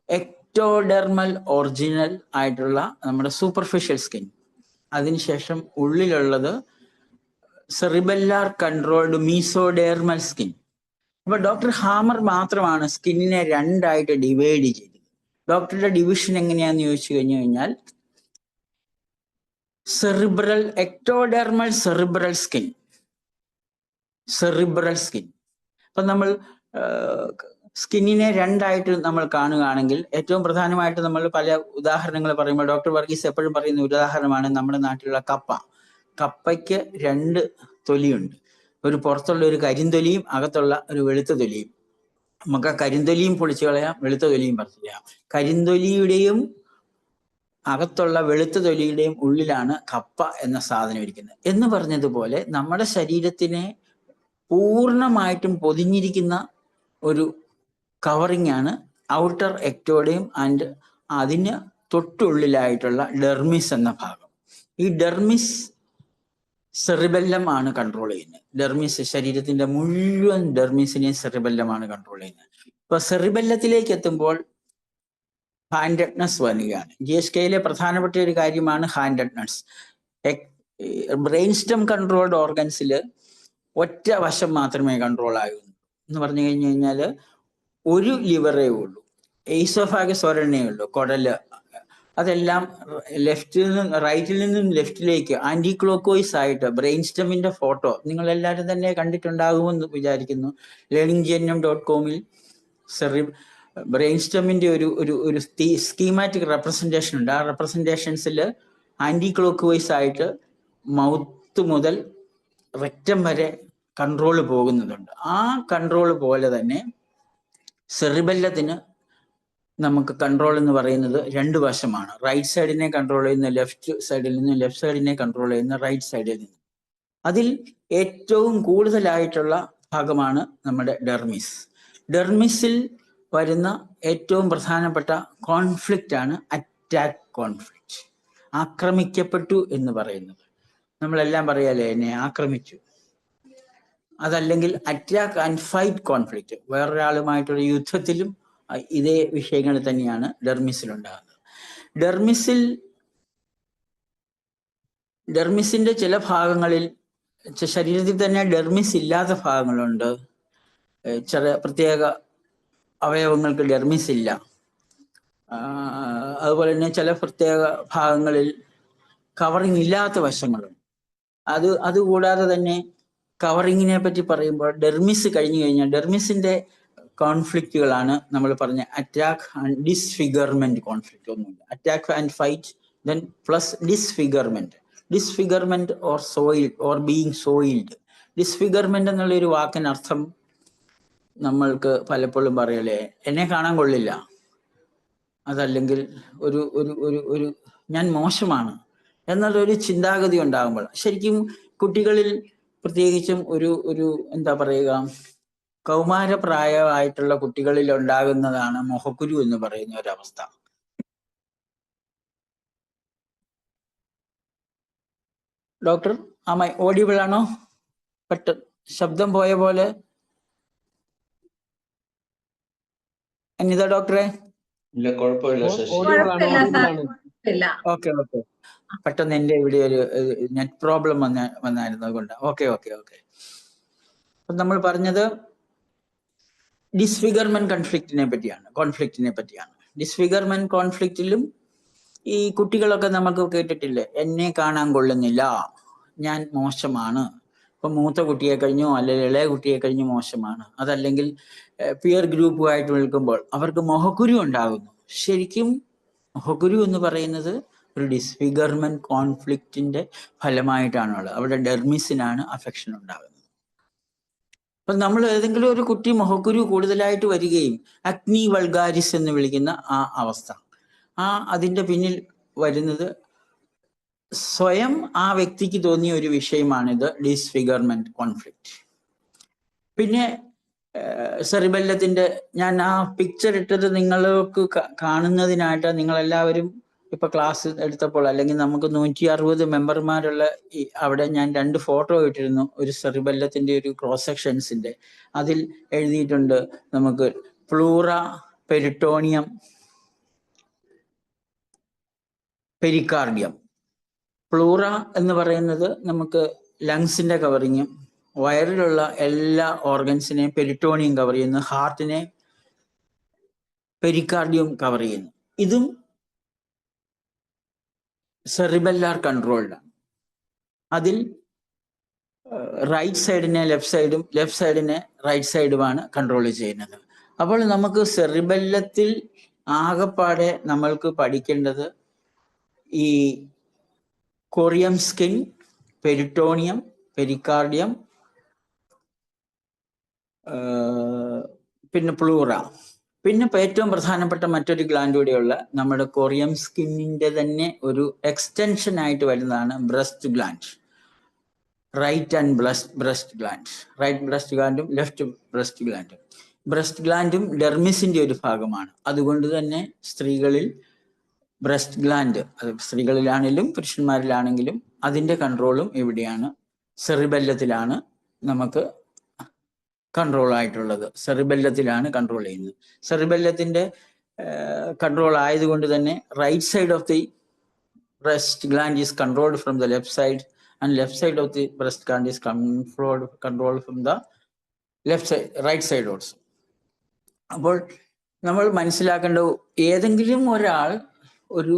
എക്ടോഡെർമൽ ഒറിജിനൽ ആയിട്ടുള്ള നമ്മുടെ സൂപ്പർഫിഷ്യൽ സ്കിൻ, അതിനുശേഷം ഉള്ളിലുള്ളത് സെറിബെല്ലാർ കൺട്രോൾഡ് മീസോഡെർമൽ സ്കിൻ. അപ്പൊ ഡോക്ടർ ഹാമർ മാത്രമാണ് സ്കിന്നിനെ 2ആയിട്ട് ഡിവൈഡ് ചെയ്തത്. ഡോക്ടറുടെ ഡിവിഷൻ എങ്ങനെയാന്ന് ചോദിച്ചു കഴിഞ്ഞാൽ എക്ടോഡെർമൽ സെറിബ്രൽ സ്കിൻ. അപ്പൊ നമ്മൾ സ്കിന്നിനെ 2ആയിട്ട് നമ്മൾ കാണുകയാണെങ്കിൽ ഏറ്റവും പ്രധാനമായിട്ട് നമ്മൾ പല ഉദാഹരണങ്ങൾ പറയുമ്പോൾ ഡോക്ടർ വർഗീസ് എപ്പോഴും പറയുന്ന ഒരു ഉദാഹരണമാണ് നമ്മുടെ നാട്ടിലുള്ള കപ്പയ്ക്ക് 2 തൊലിയുണ്ട്. ഒരു പുറത്തുള്ള ഒരു കരിന്തൊലിയും അകത്തുള്ള ഒരു വെളുത്ത തൊലിയും. നമുക്ക് ആ കരിന്തൊലിയും പൊളിച്ചു കളയാം, വെളുത്ത തൊലിയും പറിച്ചു കളയാം. കരിന്തൊലിയുടെയും അകത്തുള്ള വെളുത്ത തൊലിയുടെയും ഉള്ളിലാണ് കപ്പ എന്ന സാധനം ഇരിക്കുന്നത്. എന്ന് പറഞ്ഞതുപോലെ നമ്മുടെ ശരീരത്തിനെ പൂർണ്ണമായിട്ടും പൊതിഞ്ഞിരിക്കുന്ന ഒരു കവറിംഗ് ആണ് ഔട്ടർ എക്ടോഡിയം ആൻഡ് അതിന് തൊട്ടുള്ളിലായിട്ടുള്ള ഡെർമിസ് എന്ന ഭാഗം. ഈ ഡെർമിസ് സെറിബെല്ലം ആണ് കൺട്രോൾ ചെയ്യുന്നത്. ഡെർമിസ് ശരീരത്തിന്റെ മുഴുവൻ ഡെർമിസിനെയും സെറിബെല്ലമാണ് കൺട്രോൾ ചെയ്യുന്നത്. ഇപ്പൊ സെറിബെല്ലത്തിലേക്ക് എത്തുമ്പോൾ ഹാൻഡഡ്നെസ് വരികയാണ്. GSKയിലെ പ്രധാനപ്പെട്ട ഒരു കാര്യമാണ് ഹാൻഡഡ്നെസ്. ബ്രെയിൻ സ്റ്റം കൺട്രോൾഡ് ഓർഗൻസിൽ ഒറ്റ വശം മാത്രമേ കൺട്രോൾ ആകൂ എന്ന് പറഞ്ഞു കഴിഞ്ഞാൽ ഒരു ലിവറേ ഉള്ളൂ, ഈസോഫാഗസ് ഒരെണ്ണേ ഉള്ളൂ, കുടല്. അതെല്ലാം റൈറ്റിൽ നിന്നും ലെഫ്റ്റിലേക്ക് ആന്റി ക്ലോക്ക് ആയിട്ട് ബ്രെയിൻ സ്റ്റമിന്റെ ഫോട്ടോ നിങ്ങൾ എല്ലാവരും തന്നെ കണ്ടിട്ടുണ്ടാകുമെന്ന് വിചാരിക്കുന്നു. learninggenium.com ബ്രെയിൻ സ്റ്റമിന്റെ ഒരു സ്കീമാറ്റിക് റെപ്രസെന്റേഷൻ ഉണ്ട്. ആ റെപ്രസെന്റേഷൻസിൽ ആന്റി ക്ലോക്ക് ആയിട്ട് മൗത്ത് മുതൽ റെക്റ്റം വരെ കൺട്രോൾ പോകുന്നതുണ്ട്. ആ കൺട്രോൾ പോലെ തന്നെ സെറിബെല്ലത്തിന് നമുക്ക് കൺട്രോൾ എന്ന് പറയുന്നത് 2 വശമാണ്. റൈറ്റ് സൈഡിനെ കൺട്രോൾ ചെയ്യുന്ന ലെഫ്റ്റ് സൈഡിൽ നിന്നും, ലെഫ്റ്റ് സൈഡിനെ കൺട്രോൾ ചെയ്യുന്ന റൈറ്റ് സൈഡിൽ നിന്നും. അതിൽ ഏറ്റവും കൂടുതലായിട്ടുള്ള ഭാഗമാണ് നമ്മുടെ ഡെർമിസിൽ വരുന്ന ഏറ്റവും പ്രധാനപ്പെട്ട കോൺഫ്ലിക്റ്റ് ആണ് അറ്റാക്ക് കോൺഫ്ലിക്റ്റ്. ആക്രമിക്കപ്പെട്ടു എന്ന് പറയുന്നത് നമ്മളെല്ലാം പറയാലേ, എന്നെ ആക്രമിച്ചു. അതല്ലെങ്കിൽ അറ്റാക്ക് ആൻഡ് ഫൈറ്റ് കോൺഫ്ലിക്റ്റ്, വേറൊരാളുമായിട്ടുള്ള യുദ്ധത്തിലും ഇതേ വിഷയങ്ങൾ തന്നെയാണ് ഡെർമിസിലുണ്ടാകുന്നത്. ഡെർമിസിന്റെ ചില ഭാഗങ്ങളിൽ, ശരീരത്തിൽ തന്നെ ഡെർമിസ് ഇല്ലാത്ത ഭാഗങ്ങളുണ്ട്. ചില പ്രത്യേക അവയവങ്ങൾക്ക് ഡെർമിസ് ഇല്ല. അതുപോലെ തന്നെ ചില പ്രത്യേക ഭാഗങ്ങളിൽ കവറിങ് ഇല്ലാത്ത വശങ്ങളുണ്ട്. അതുകൂടാതെ തന്നെ കവറിങ്ങിനെ പറ്റി പറയുമ്പോൾ ഡെർമിസ് കഴിഞ്ഞു കഴിഞ്ഞാൽ ഡെർമിസിന്റെ കോൺഫ്ലിക്റ്റുകളാണ് നമ്മൾ പറഞ്ഞ അറ്റാക്ക് ആൻഡ് ഡിസ്ഫിഗർമെന്റ് കോൺഫ്ലിക്റ്റ്. ഒന്നുമില്ല, attack and fight, then plus disfigurement or soiled or being soiled. Disfigurement എന്നുള്ള ഒരു വാക്കിനർത്ഥം നമ്മൾക്ക് പലപ്പോഴും പറയല്ലേ, എന്നെ കാണാൻ കൊള്ളില്ല, അതല്ലെങ്കിൽ ഒരു ഒരു ഒരു ഒരു ഞാൻ മോശമാണ് എന്നുള്ളൊരു ചിന്താഗതി ഉണ്ടാകുമ്പോൾ, ശരിക്കും കുട്ടികളിൽ പ്രത്യേകിച്ചും ഒരു എന്താ പറയുക, കൗമാരപ്രായമായിട്ടുള്ള കുട്ടികളിൽ ഉണ്ടാകുന്നതാണ് മുഖക്കുരു എന്ന് പറയുന്ന ഒരവസ്ഥ. ഡോക്ടർ ഓഡിബിൾ ആണോ? ശബ്ദം പോയ പോലെ. അനിത ഡോക്ടറെ? ഇല്ല, കുഴപ്പമില്ല. ഓക്കെ. പെട്ടെന്ന് എന്റെ ഇവിടെ ഒരു നെറ്റ് പ്രോബ്ലം വന്നായിരുന്നു, അതുകൊണ്ട്. ഓക്കെ. അപ്പൊ നമ്മൾ പറഞ്ഞത് ഡിസ്ഫിഗർമെന്റ് കോൺഫ്ലിക്റ്റിനെ പറ്റിയാണ്. ഡിസ്ഫിഗർമെന്റ് കോൺഫ്ലിക്റ്റിലും ഈ കുട്ടികളൊക്കെ നമുക്ക് കേട്ടിട്ടില്ലേ, എന്നെ കാണാൻ കൊള്ളുന്നില്ല, ഞാൻ മോശമാണ്. ഇപ്പൊ മൂത്ത കുട്ടിയെ കഴിഞ്ഞോ അല്ലെങ്കിൽ ഇളയ കുട്ടിയെ കഴിഞ്ഞു മോശമാണ്. അതല്ലെങ്കിൽ പിയർ ഗ്രൂപ്പുമായിട്ട് നിൽക്കുമ്പോൾ അവർക്ക് മുഖക്കുരു ഉണ്ടാകുന്നു. ശരിക്കും മുഖക്കുരു എന്ന് പറയുന്നത് ഒരു ഡിസ്ഫിഗർമെന്റ് കോൺഫ്ലിക്റ്റിന്റെ ഫലമായിട്ടാണുള്ളത്. അവിടെ ഡെർമിസിനാണ് അഫക്ഷൻ ഉണ്ടാകുന്നത്. അപ്പൊ നമ്മൾ ഏതെങ്കിലും ഒരു കുട്ടി മുഖക്കുരു കൂടുതലായിട്ട് വരികയും അഗ്നി വൾഗാരിസ് എന്ന് വിളിക്കുന്ന ആ അവസ്ഥ, അതിന്റെ പിന്നിൽ വരുന്നത് സ്വയം ആ വ്യക്തിക്ക് തോന്നിയ ഒരു വിഷയമാണിത്, ഡിസ്ഫിഗർമെന്റ് കോൺഫ്ലിക്റ്റ്. പിന്നെ സെറിബെല്ലത്തിന്റെ, ഞാൻ ആ പിക്ചർ ഇട്ടത് നിങ്ങൾക്ക് കാണുന്നതിനായിട്ട് നിങ്ങളെല്ലാവരും ഇപ്പൊ ക്ലാസ് എടുത്തപ്പോൾ, അല്ലെങ്കിൽ നമുക്ക് 160 മെമ്പർമാരുള്ള അവിടെ ഞാൻ 2 ഫോട്ടോ ഇട്ടിരുന്നു. ഒരു സെറിബെല്ലത്തിന്റെ ഒരു ക്രോസ് സെക്ഷൻസിന്റെ, അതിൽ എഴുതിയിട്ടുണ്ട് നമുക്ക് പ്ലൂറ, പെരിട്ടോണിയം, പെരിക്കാർഡിയം. പ്ലൂറ എന്ന് പറയുന്നത് നമുക്ക് ലങ്സിന്റെ കവറിങ്ങും, വയറിലുള്ള എല്ലാ ഓർഗൻസിനെയും പെരിട്ടോണിയം കവർ ചെയ്യുന്നു, ഹാർട്ടിനെ പെരിക്കാർഡിയം കവർ ചെയ്യുന്നു. ഇതും സെറിബെല്ലാർ കൺട്രോൾഡ്. അതിൽ റൈറ്റ് സൈഡിനെ ലെഫ്റ്റ് സൈഡും ലെഫ്റ്റ് സൈഡിനെ റൈറ്റ് സൈഡുമാണ് കൺട്രോൾ ചെയ്യുന്നത്. അപ്പോൾ നമുക്ക് സെറിബെല്ലത്തിൽ ആകെപ്പാടെ നമ്മൾക്ക് പഠിക്കേണ്ടത് ഈ കോറിയം സ്കിൻ, പെരിട്ടോണിയം, പെരിക്കാർഡിയം, പിന്നെ പ്ലൂറ, പിന്നെ ഏറ്റവും പ്രധാനപ്പെട്ട മറ്റൊരു ഗ്ലാൻഡ് കൂടിയുള്ള നമ്മുടെ കോറിയം സ്കിന്നിന്റെ തന്നെ ഒരു എക്സ്റ്റൻഷൻ ആയിട്ട് വരുന്നതാണ് breast gland. Right and breast gland, right breast ഗ്ലാൻഡും ലെഫ്റ്റ് ബ്രസ്റ്റ് ഗ്ലാൻഡും. ബ്രസ്റ്റ് ഗ്ലാൻഡും ഡെർമിസിന്റെ ഒരു ഭാഗമാണ്. അതുകൊണ്ട് തന്നെ സ്ത്രീകളിൽ ബ്രസ്റ്റ് ഗ്ലാൻഡ്, അത് സ്ത്രീകളിലാണെങ്കിലും പുരുഷന്മാരിലാണെങ്കിലും അതിന്റെ കൺട്രോളും എവിടെയാണ്? സെറിബെല്ലത്തിലാണ് നമുക്ക് കൺട്രോൾ ആയിട്ടുള്ളത്. സെറിബെല്ലത്തിലാണ് കൺട്രോൾ ചെയ്യുന്നത്. സെറിബെല്ലത്തിന്റെ കൺട്രോൾ ആയതുകൊണ്ട് തന്നെ right side of the breast gland is controlled from the left side, and left side of the breast gland is controlled from the right side also. അപ്പോൾ നമ്മൾ മനസ്സിലാക്കേണ്ട, ഏതെങ്കിലും ഒരാൾ ഒരു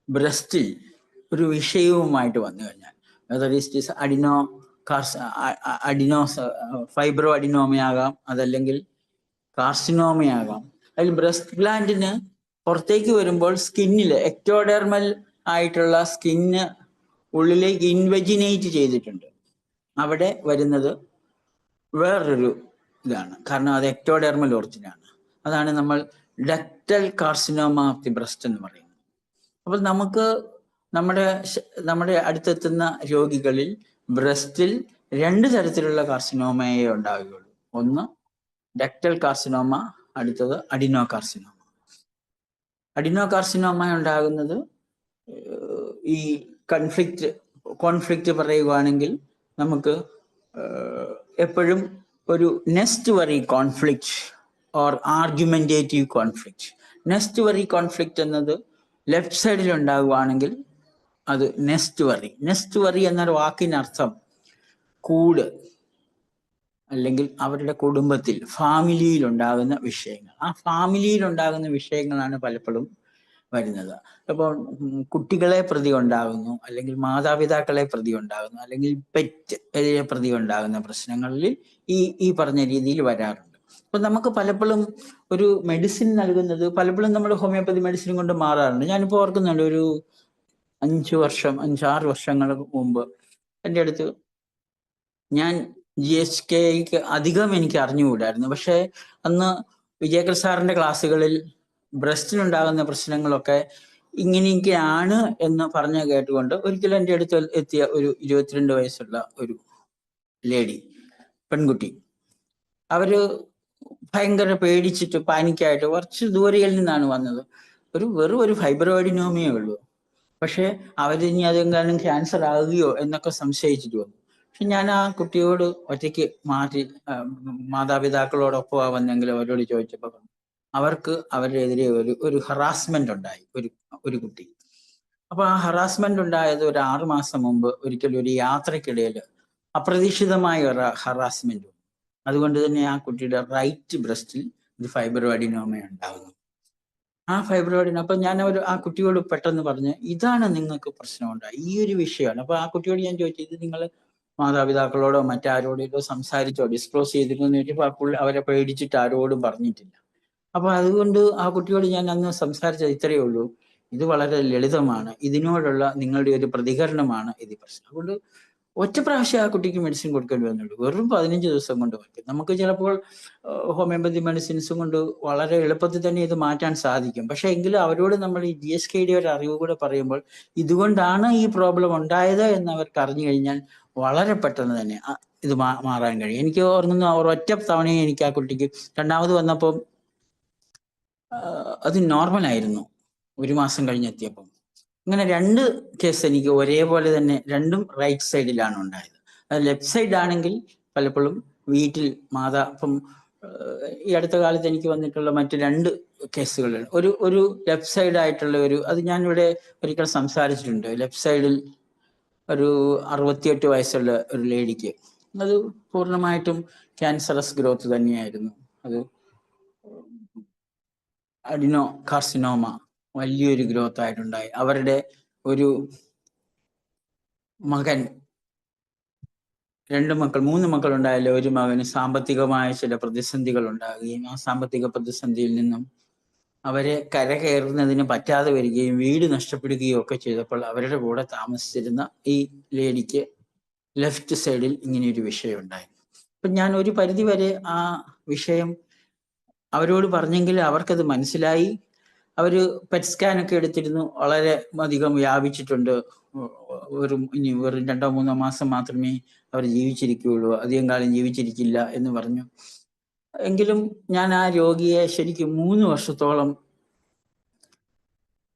ബ്രസ്റ്റിൽ ഒരു വിഷയവുമായിട്ട് വന്നു കഴിഞ്ഞാൽ, വെദർ ഇറ്റ് ഈസ് ഫൈബ്രോ അഡിനോമയാകാം, അതല്ലെങ്കിൽ കാർസിനോമയാകാം. അതിൽ ബ്രസ്റ്റ് ഗ്ലാൻഡിന് പുറത്തേക്ക് വരുമ്പോൾ സ്കിന്നില് എക്ടോഡെർമൽ ആയിട്ടുള്ള സ്കിന്ന് ഉള്ളിലേക്ക് ഇൻവെജിനേറ്റ് ചെയ്തിട്ടുണ്ട്. അവിടെ വരുന്നത് വേറൊരു ഇതാണ്, കാരണം അത് എക്ടോഡെർമൽ ഒറിജിനാണ്. അതാണ് നമ്മൾ ductal carcinoma of the breast എന്ന് പറയുന്നത്. അപ്പോൾ നമുക്ക് നമ്മുടെ അടുത്തെത്തുന്ന രോഗികളിൽ ബ്രസ്റ്റിൽ 2 തരത്തിലുള്ള കാർസിനോമയെ ഉണ്ടാവുകയുള്ളൂ. ഒന്ന് ഡക്ടൽ കാർസിനോമ, അടുത്തത് അഡിനോ കാർസിനോമ. അഡിനോ കാർസിനോമ ഉണ്ടാകുന്നത് ഈ കോൺഫ്ലിക്റ്റ് പറയുകയാണെങ്കിൽ നമുക്ക് എപ്പോഴും ഒരു nest worry conflict or argumentative conflict. Nest worry conflict എന്നത് ലെഫ്റ്റ് സൈഡിൽ ഉണ്ടാകുകയാണെങ്കിൽ അത് നെസ്റ്റ് വറി. നെസ്റ്റ് വറി എന്നൊരു വാക്കിനർത്ഥം കൂട്, അല്ലെങ്കിൽ അവരുടെ കുടുംബത്തിൽ, ഫാമിലിയിൽ ഉണ്ടാകുന്ന വിഷയങ്ങൾ. ആ ഫാമിലിയിൽ ഉണ്ടാകുന്ന വിഷയങ്ങളാണ് പലപ്പോഴും വരുന്നത്. അപ്പോൾ കുട്ടികളെ പ്രതി ഉണ്ടാകുന്നു, അല്ലെങ്കിൽ മാതാപിതാക്കളെ പ്രതി ഉണ്ടാകുന്നു, അല്ലെങ്കിൽ പെറ്റ് പ്രതി ഉണ്ടാകുന്ന പ്രശ്നങ്ങളിൽ ഈ പറഞ്ഞ രീതിയിൽ വരാറുണ്ട്. അപ്പൊ നമുക്ക് പലപ്പോഴും ഒരു മെഡിസിൻ നൽകുന്നത്, പലപ്പോഴും നമ്മൾ ഹോമിയോപ്പതി മെഡിസിൻ കൊണ്ട് മാറാറുണ്ട്. ഞാനിപ്പോൾ ഓർക്കുന്നുണ്ട്, ഒരു 5-6 വർഷങ്ങൾക്ക് മുമ്പ് എൻ്റെ അടുത്ത്, ഞാൻ GHKക്ക് അധികം എനിക്ക് അറിഞ്ഞുകൂടായിരുന്നു, പക്ഷെ അന്ന് വിജയകർ സാറിന്റെ ക്ലാസ്സുകളിൽ ബ്രസ്റ്റിനുണ്ടാകുന്ന പ്രശ്നങ്ങളൊക്കെ ഇങ്ങനെയൊക്കെയാണ് എന്ന് പറഞ്ഞു കേട്ടുകൊണ്ട് ഒരിക്കലും എൻ്റെ അടുത്ത് എത്തിയ ഒരു 22 വയസ്സുള്ള ഒരു ലേഡി, പെൺകുട്ടി. അവര് ഭയങ്കര പേടിച്ചിട്ട് പാനിക്കായിട്ട് കുറച്ച് ദൂരയിൽ നിന്നാണ് വന്നത്. വെറും ഒരു ഫൈബ്രോയിഡിനോമിയേ ഉള്ളൂ. പക്ഷെ അവരിനി അതെങ്ങാനും ക്യാൻസർ ആകുകയോ എന്നൊക്കെ സംശയിച്ചിട്ട് വന്നു. പക്ഷെ ഞാൻ ആ കുട്ടിയോട് ഒറ്റയ്ക്ക് മാറ്റി, മാതാപിതാക്കളോടൊപ്പം വന്നെങ്കിലും അവരോട് ചോദിച്ചപ്പോൾ അവർക്ക് അവരെതിരെ ഒരു ഹറാസ്മെന്റ് ഉണ്ടായി, ഒരു കുട്ടി. അപ്പൊ ആ ഹറാസ്മെന്റ് ഉണ്ടായത് ഒരു 6 മാസം മുമ്പ് ഒരിക്കലും ഒരു യാത്രക്കിടയിൽ അപ്രതീക്ഷിതമായ ഒരു ഹറാസ്മെന്റ്. അതുകൊണ്ട് തന്നെ ആ കുട്ടിയുടെ റൈറ്റ് ബ്രസ്റ്റിൽ ഒരു ഫൈബ്രോ അഡിനോമ ഉണ്ടാകുന്നു. ആ ഫൈബ്രോയിഡിന് അപ്പൊ ഞാൻ ആ കുട്ടിയോട് പെട്ടെന്ന് പറഞ്ഞ് ഇതാണ് നിങ്ങൾക്ക് പ്രശ്നമുണ്ടായി, ഈ ഒരു വിഷയമാണ്. അപ്പൊ ആ കുട്ടിയോട് ഞാൻ ചോദിച്ചു, ഇത് നിങ്ങൾ മാതാപിതാക്കളോടോ മറ്റാരോടോ സംസാരിച്ചോ ഡിസ്ക്ലോസ് ചെയ്തിരുന്നോ എന്ന് ചോദിച്ചപ്പോൾ അപ്പോൾ അവരെ പേടിച്ചിട്ട് ആരോടും പറഞ്ഞിട്ടില്ല. അപ്പൊ അതുകൊണ്ട് ആ കുട്ടിയോട് ഞാൻ അന്ന് സംസാരിച്ചത് ഇത്രയേ ഉള്ളൂ, ഇത് വളരെ ലളിതമാണ്, ഇതിനോടുള്ള നിങ്ങളുടെ ഒരു പ്രതികരണമാണ് ഇത് പ്രശ്നം. അതുകൊണ്ട് ഒറ്റ പ്രാവശ്യം ആ കുട്ടിക്ക് മെഡിസിൻ കൊടുക്കേണ്ടി വന്നുള്ളൂ, വെറും 15 ദിവസം കൊണ്ട് പറ്റും. നമുക്ക് ചിലപ്പോൾ ഹോമിയോപ്പതി മെഡിസിൻസും കൊണ്ട് വളരെ എളുപ്പത്തിൽ തന്നെ ഇത് മാറ്റാൻ സാധിക്കും. പക്ഷെ എങ്കിലും അവരോട് നമ്മൾ ഈ GSKയുടെ ഒരു അറിവ് കൂടെ പറയുമ്പോൾ ഇതുകൊണ്ടാണ് ഈ പ്രോബ്ലം ഉണ്ടായത് എന്ന് അവർക്ക് അറിഞ്ഞു കഴിഞ്ഞാൽ വളരെ പെട്ടെന്ന് തന്നെ ഇത് മാറാൻ കഴിയും. എനിക്ക് ഓർമ്മ ഒരൊറ്റ തവണയും എനിക്ക് ആ കുട്ടിക്ക് രണ്ടാമത് വന്നപ്പോൾ അത് നോർമൽ ആയിരുന്നു 1 മാസം കഴിഞ്ഞെത്തിയപ്പം. അങ്ങനെ 2 കേസ് എനിക്ക് ഒരേപോലെ തന്നെ, രണ്ടും റൈറ്റ് സൈഡിലാണ് ഉണ്ടായത്. അത് ലെഫ്റ്റ് സൈഡ് ആണെങ്കിൽ പലപ്പോഴും വീട്ടിൽ ഇപ്പം ഈ അടുത്ത കാലത്ത് എനിക്ക് വന്നിട്ടുള്ള മറ്റ് 2 കേസുകൾ, ഒരു ലെഫ്റ്റ് സൈഡ് ആയിട്ടുള്ള അത് ഞാനിവിടെ ഒരിക്കൽ സംസാരിച്ചിട്ടുണ്ട്. ലെഫ്റ്റ് സൈഡിൽ ഒരു 68 വയസ്സുള്ള ഒരു ലേഡിക്ക് അത് പൂർണ്ണമായിട്ടും ക്യാൻസറസ് ഗ്രോത്ത് തന്നെയായിരുന്നു. അത് അഡിനോ കാർസിനോമ വലിയൊരു ഗ്രോത്ത് ആയിട്ടുണ്ടായി. അവരുടെ ഒരു മകൻ, 2 മക്കൾ 3 മക്കൾ ഉണ്ടായാലും ഒരു മകന് സാമ്പത്തികമായ ചില പ്രതിസന്ധികൾ ഉണ്ടാകുകയും ആ സാമ്പത്തിക പ്രതിസന്ധിയിൽ നിന്നും അവരെ കരകയറുന്നതിന് പറ്റാതെ വരികയും വീട് നഷ്ടപ്പെടുകയും ഒക്കെ ചെയ്തപ്പോൾ അവരുടെ കൂടെ താമസിച്ചിരുന്ന ഈ ലേഡിക്ക് ലെഫ്റ്റ് സൈഡിൽ ഇങ്ങനെയൊരു വിഷയം ഉണ്ടായി. അപ്പൊ ഞാൻ ഒരു പരിധി വരെ ആ വിഷയം അവരോട് പറഞ്ഞെങ്കിൽ അവർക്കത് മനസ്സിലായി. അവര് പെറ്റ് സ്കാൻ ഒക്കെ എടുത്തിരുന്നു, വളരെ അധികം വ്യാപിച്ചിട്ടുണ്ട്, ഇനി വെറും 2-3 മാസം മാത്രമേ അവർ ജീവിച്ചിരിക്കുകയുള്ളൂ, അധികം കാലം ജീവിച്ചിരിക്കില്ല എന്ന് പറഞ്ഞു. എങ്കിലും ഞാൻ ആ രോഗിയെ ശരിക്കും 3 വർഷത്തോളം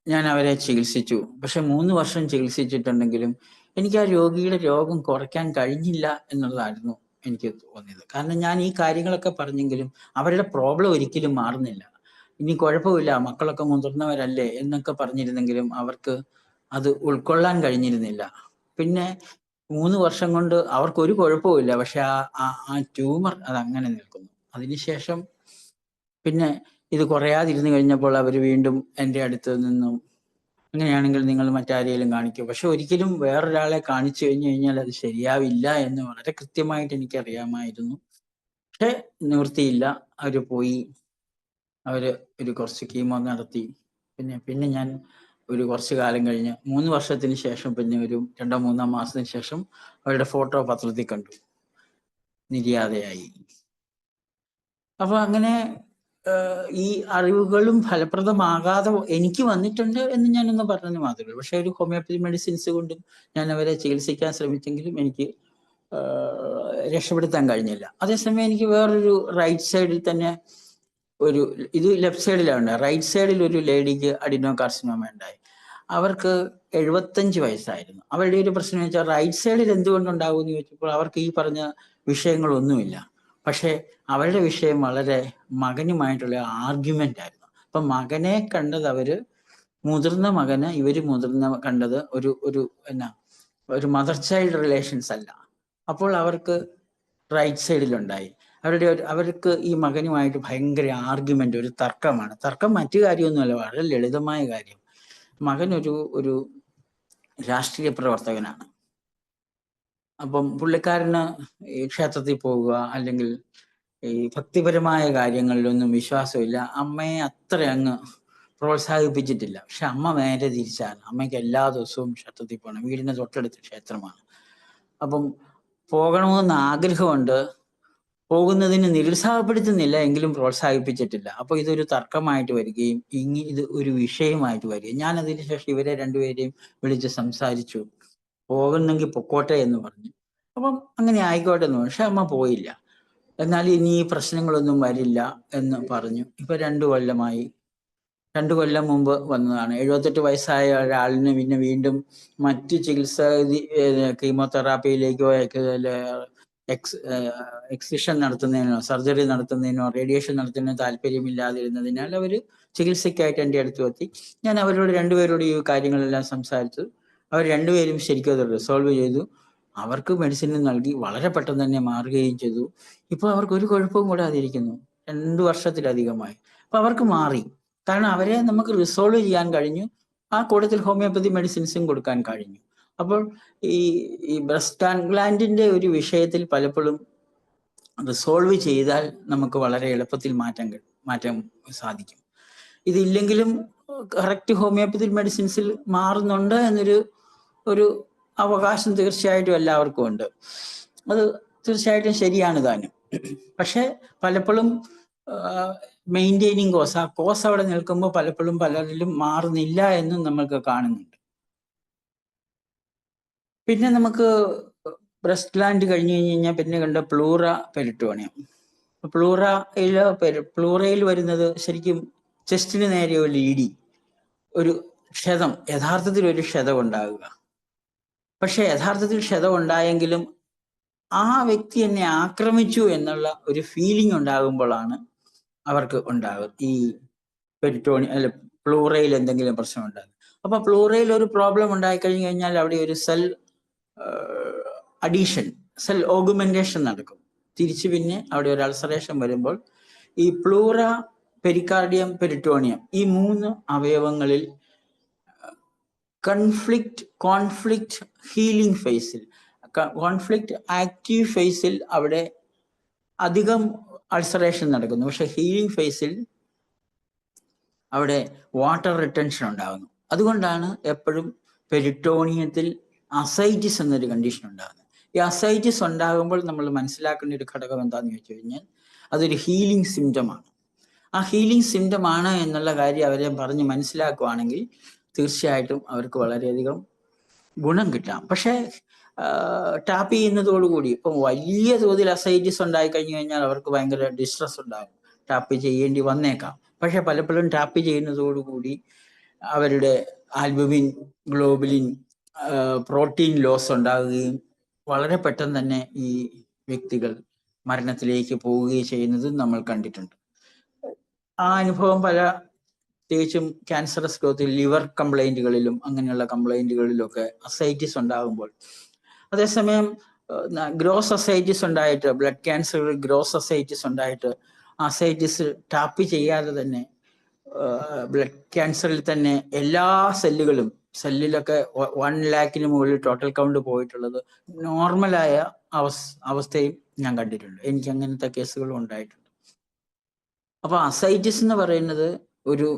ഞാൻ അവരെ ചികിത്സിച്ചു. പക്ഷെ 3 വർഷം ചികിത്സിച്ചിട്ടുണ്ടെങ്കിലും എനിക്ക് ആ രോഗിയുടെ രോഗം കുറയ്ക്കാൻ കഴിഞ്ഞില്ല എന്നുള്ളതായിരുന്നു എനിക്ക് തോന്നിയത്. കാരണം ഞാൻ ഈ കാര്യങ്ങളൊക്കെ പറഞ്ഞെങ്കിലും അവരുടെ പ്രോബ്ലം ഒരിക്കലും മാറുന്നില്ല. ഇനി കുഴപ്പമില്ല, മക്കളൊക്കെ മുതിർന്നവരല്ലേ എന്നൊക്കെ പറഞ്ഞിരുന്നെങ്കിലും അവർക്ക് അത് ഉൾക്കൊള്ളാൻ കഴിഞ്ഞിരുന്നില്ല. പിന്നെ 3 വർഷം കൊണ്ട് അവർക്ക് ഒരു കുഴപ്പമില്ല, പക്ഷെ ആ ട്യൂമർ അത് അങ്ങനെ നിൽക്കുന്നു. അതിനുശേഷം പിന്നെ ഇത് കുറയാതിരുന്നു കഴിഞ്ഞപ്പോൾ അവർ വീണ്ടും എൻ്റെ അടുത്ത് നിന്നും, അങ്ങനെയാണെങ്കിൽ നിങ്ങൾ മറ്റാരെയും കാണിക്കും, പക്ഷെ ഒരിക്കലും വേറൊരാളെ കാണിച്ചു കഴിഞ്ഞാൽ അത് ശരിയാവില്ല എന്ന് വളരെ കൃത്യമായിട്ട് എനിക്കറിയാമായിരുന്നു. പക്ഷെ നിവൃത്തിയില്ല, അവര് പോയി. അവര് കുറച്ച് കീമോ നടത്തി. പിന്നെ ഞാൻ കുറച്ചു കാലം കഴിഞ്ഞ് 3 വർഷത്തിന് ശേഷം പിന്നെ ഒരു 2-3 മാസത്തിന് ശേഷം അവരുടെ ഫോട്ടോ പത്രത്തിൽ കണ്ടു, നിര്യാതയായി. അപ്പൊ അങ്ങനെ ഈ അറിവുകളും ഫലപ്രദമാകാതെ എനിക്ക് വന്നിട്ടുണ്ട് എന്ന് ഞാനൊന്ന് പറഞ്ഞത് മാത്രമേ ഉള്ളൂ. പക്ഷെ ഒരു ഹോമിയോപ്പതി മെഡിസിൻസ് കൊണ്ടും ഞാൻ അവരെ ചികിത്സിക്കാൻ ശ്രമിച്ചെങ്കിലും എനിക്ക് രക്ഷപ്പെടുത്താൻ കഴിഞ്ഞില്ല. അതേസമയം എനിക്ക് വേറൊരു റൈറ്റ് സൈഡിൽ തന്നെ ഇത് ലെഫ്റ്റ് സൈഡിലാണ്, റൈറ്റ് സൈഡിൽ ഒരു ലേഡിക്ക് അഡിനോ കാർസിനോമ ഉണ്ടായി. അവർക്ക് 75 വയസ്സായിരുന്നു. അവരുടെ ഒരു പ്രശ്നം വെച്ചാൽ റൈറ്റ് സൈഡിൽ എന്തുകൊണ്ടുണ്ടാകും എന്ന് ചോദിച്ചപ്പോൾ അവർക്ക് ഈ പറഞ്ഞ വിഷയങ്ങളൊന്നുമില്ല. പക്ഷെ അവരുടെ വിഷയം വളരെ മകനുമായിട്ടുള്ള ആർഗ്യുമെന്റ് ആയിരുന്നു. അപ്പൊ മകനെ കണ്ടത് മുതിർന്ന മകന് കണ്ടത് ഒരു മദർ ചൈൽഡ് റിലേഷൻസ് അല്ല. അപ്പോൾ അവർക്ക് റൈറ്റ് സൈഡിലുണ്ടായി. അവർക്ക് ഈ മകനുമായിട്ട് ഭയങ്കര ആർഗ്യുമെന്റ്, ഒരു തർക്കമാണ്. തർക്കം മറ്റു കാര്യമൊന്നുമല്ല, വളരെ ലളിതമായ കാര്യം. മകൻ ഒരു രാഷ്ട്രീയ പ്രവർത്തകനാണ്. അപ്പം പുള്ളിക്കാരന് ഈ ക്ഷേത്രത്തിൽ പോവുക അല്ലെങ്കിൽ ഈ ഭക്തിപരമായ കാര്യങ്ങളിലൊന്നും വിശ്വാസമില്ല. അമ്മയെ അത്ര അങ്ങ് പ്രോത്സാഹിപ്പിച്ചിട്ടില്ല. പക്ഷെ അമ്മ നേരെ തിരിച്ചാണ്. അമ്മയ്ക്ക് എല്ലാ ദിവസവും ക്ഷേത്രത്തിൽ പോകണം, വീടിന് തൊട്ടടുത്ത് ക്ഷേത്രമാണ്. അപ്പം പോകണമെന്ന് ആഗ്രഹമുണ്ട്, പോകുന്നതിന് നിരുത്സാഹപ്പെടുത്തുന്നില്ല, എങ്കിലും പ്രോത്സാഹിപ്പിച്ചിട്ടില്ല. അപ്പൊ ഇതൊരു തർക്കമായിട്ട് വരികയും ഇത് ഒരു വിഷയമായിട്ട് വരികയും ഞാൻ അതിന് ശേഷം ഇവരെ രണ്ടുപേരെയും വിളിച്ച് സംസാരിച്ചു. പോകുന്നെങ്കിൽ പൊക്കോട്ടെ എന്ന് പറഞ്ഞു. അപ്പം അങ്ങനെ ആയിക്കോട്ടെ എന്ന്. പക്ഷെ അമ്മ പോയില്ല. എന്നാൽ ഇനി ഈ പ്രശ്നങ്ങളൊന്നും വരില്ല എന്ന് പറഞ്ഞു. ഇപ്പൊ 2 കൊല്ലമായി. 2 കൊല്ലം മുമ്പ് വന്നതാണ്. 78 വയസ്സായ ഒരാളിന് പിന്നെ വീണ്ടും മറ്റ് കീമോതെറാപ്പിയിലേക്കോ എക്സിഷൻ നടത്തുന്നതിനോ സർജറി നടത്തുന്നതിനോ റേഡിയേഷൻ നടത്തുന്നതിനോ താല്പര്യമില്ലാതിരുന്നതിനാൽ അവർ ചികിത്സയ്ക്കായിട്ട് എൻ്റെ അടുത്ത് എത്തി. ഞാൻ അവരോട് 2 പേരോട് ഈ കാര്യങ്ങളെല്ലാം സംസാരിച്ചു. അവർ 2 പേരും ശരിക്കും അത് റിസോൾവ് ചെയ്തു. അവർക്ക് മെഡിസിൻ നൽകി, വളരെ പെട്ടെന്ന് തന്നെ മാറുകയും ചെയ്തു. ഇപ്പൊ അവർക്ക് ഒരു കുഴപ്പവും കൂടാതിരിക്കുന്നു. 2 വർഷത്തിലധികമായി. അപ്പൊ അവർക്ക് മാറി. കാരണം അവരെ നമുക്ക് റിസോൾവ് ചെയ്യാൻ കഴിഞ്ഞു. ആ കൂട്ടത്തിൽ ഹോമിയോപ്പതി മെഡിസിൻസും കൊടുക്കാൻ കഴിഞ്ഞു. അപ്പോൾ ഈ ബ്രസ്റ്റ് ഗ്ലാൻഡിന്റെ ഒരു വിഷയത്തിൽ പലപ്പോഴും റിസോൾവ് ചെയ്താൽ നമുക്ക് വളരെ എളുപ്പത്തിൽ മാറ്റാൻ സാധിക്കും. ഇതില്ലെങ്കിലും കറക്റ്റ് ഹോമിയോപ്പതി മെഡിസിൻസിൽ മാറുന്നുണ്ട് ഒരു അവകാശം തീർച്ചയായിട്ടും എല്ലാവർക്കും ഉണ്ട്. അത് തീർച്ചയായിട്ടും ശരിയാണ് താനും. പക്ഷെ പലപ്പോഴും മെയിൻറ്റെയിനിങ് കോസ്, ആ കോസ് അവിടെ നിൽക്കുമ്പോൾ പലപ്പോഴും പലരിലും മാറുന്നില്ല എന്നും നമ്മൾക്ക് കാണുന്നുണ്ട്. പിന്നെ നമുക്ക് ബ്രസ്റ്റ് ഗ്ലാൻഡ് കഴിഞ്ഞു കഴിഞ്ഞാൽ പിന്നെ കണ്ട പ്ലൂറ പെരിറ്റോണിയം. പ്ലൂറയിൽ വരുന്നത് ശരിക്കും ചെസ്റ്റിന് നേരെ ഒരു ലീഡി, ഒരു ക്ഷതം, യഥാർത്ഥത്തിൽ ഒരു ക്ഷതം ഉണ്ടാകുക. പക്ഷെ യഥാർത്ഥത്തിൽ ക്ഷതം ഉണ്ടായെങ്കിലും ആ വ്യക്തി എന്നെ ആക്രമിച്ചു എന്നുള്ള ഒരു ഫീലിംഗ് ഉണ്ടാകുമ്പോഴാണ് അവർക്ക് ഉണ്ടാകും ഈ പെരിറ്റോണിയം അല്ല പ്ലൂറയിൽ എന്തെങ്കിലും പ്രശ്നം ഉണ്ടാകും. അപ്പൊ പ്ലൂറയിൽ ഒരു പ്രോബ്ലം ഉണ്ടായി കഴിഞ്ഞു കഴിഞ്ഞാൽ അവിടെ ഒരു സെൽ അഡീഷൻ, സെൽ ഓഗുമെന്റേഷൻ നടക്കും. തിരിച്ചു പിന്നെ അവിടെ ഒരു അൾസറേഷൻ വരുമ്പോൾ ഈ പ്ലൂറ, പെരിക്കാർഡിയം, പെരിറ്റോണിയം ഈ 3 അവയവങ്ങളിൽ കോൺഫ്ലിക്റ്റ് ഹീലിംഗ് ഫേസിൽ, കോൺഫ്ലിക്റ്റ് ആക്റ്റീവ് ഫേസിൽ അവിടെ അധികം അൾസറേഷൻ നടക്കുന്നു. പക്ഷെ ഹീലിംഗ് ഫേസിൽ അവിടെ വാട്ടർ റിട്ടൻഷൻ ഉണ്ടാകുന്നു. അതുകൊണ്ടാണ് എപ്പോഴും പെരിറ്റോണിയത്തിൽ അസൈറ്റിസ് എന്നൊരു കണ്ടീഷൻ ഉണ്ടാകുന്നത്. ഈ അസൈറ്റിസ് ഉണ്ടാകുമ്പോൾ നമ്മൾ മനസ്സിലാക്കേണ്ട ഒരു ഘടകം എന്താണെന്ന് ചോദിച്ചു കഴിഞ്ഞാൽ അതൊരു ഹീലിംഗ് സിംറ്റമാണ്. ആ ഹീലിംഗ് സിംറ്റമാണ് എന്നുള്ള കാര്യം അവരെ പറഞ്ഞ് മനസ്സിലാക്കുവാണെങ്കിൽ തീർച്ചയായിട്ടും അവർക്ക് വളരെയധികം ഗുണം കിട്ടാം. പക്ഷേ ടാപ്പ് ചെയ്യുന്നതോടുകൂടി ഇപ്പം വലിയ തോതിൽ അസൈറ്റിസ് ഉണ്ടായി കഴിഞ്ഞു കഴിഞ്ഞാൽ അവർക്ക് ഭയങ്കര ഡിസ്ട്രസ് ഉണ്ടാകും, ടാപ്പ് ചെയ്യേണ്ടി വന്നേക്കാം. പക്ഷെ പലപ്പോഴും ടാപ്പ് ചെയ്യുന്നതോടുകൂടി അവരുടെ ആൽബുമിൻ, ഗ്ലോബുലിൻ, പ്രോട്ടീൻ ലോസ് ഉണ്ടാകുകയും വളരെ പെട്ടെന്ന് തന്നെ ഈ വ്യക്തികൾ മരണത്തിലേക്ക് പോവുകയും ചെയ്യുന്നതും നമ്മൾ കണ്ടിട്ടുണ്ട്. ആ അനുഭവം പ്രത്യേകിച്ചും ക്യാൻസറസ് ഗ്രോത്തിൽ, ലിവർ കംപ്ലൈന്റുകളിലും അങ്ങനെയുള്ള കംപ്ലൈന്റുകളിലൊക്കെ അസൈറ്റിസ് ഉണ്ടാകുമ്പോൾ, അതേസമയം ഗ്രോസ് അസൈറ്റിസ് ഉണ്ടായിട്ട്, ബ്ലഡ് ക്യാൻസർ ഗ്രോസ് അസൈറ്റിസ് ഉണ്ടായിട്ട് അസൈറ്റിസ് ടാപ്പ് ചെയ്യാതെ തന്നെ ബ്ലഡ് ക്യാൻസറിൽ തന്നെ എല്ലാ സെല്ലിലൊക്കെ 1 ലാഖിന് മുകളിൽ ടോട്ടൽ കൗണ്ട് പോയിട്ടുള്ളത് നോർമലായ അവസ്ഥയും ഞാൻ കണ്ടിട്ടുണ്ട്. എനിക്ക് അങ്ങനത്തെ കേസുകളും ഉണ്ടായിട്ടുണ്ട്. അപ്പൊ അസൈറ്റിസ് എന്ന് പറയുന്നത് ഒരു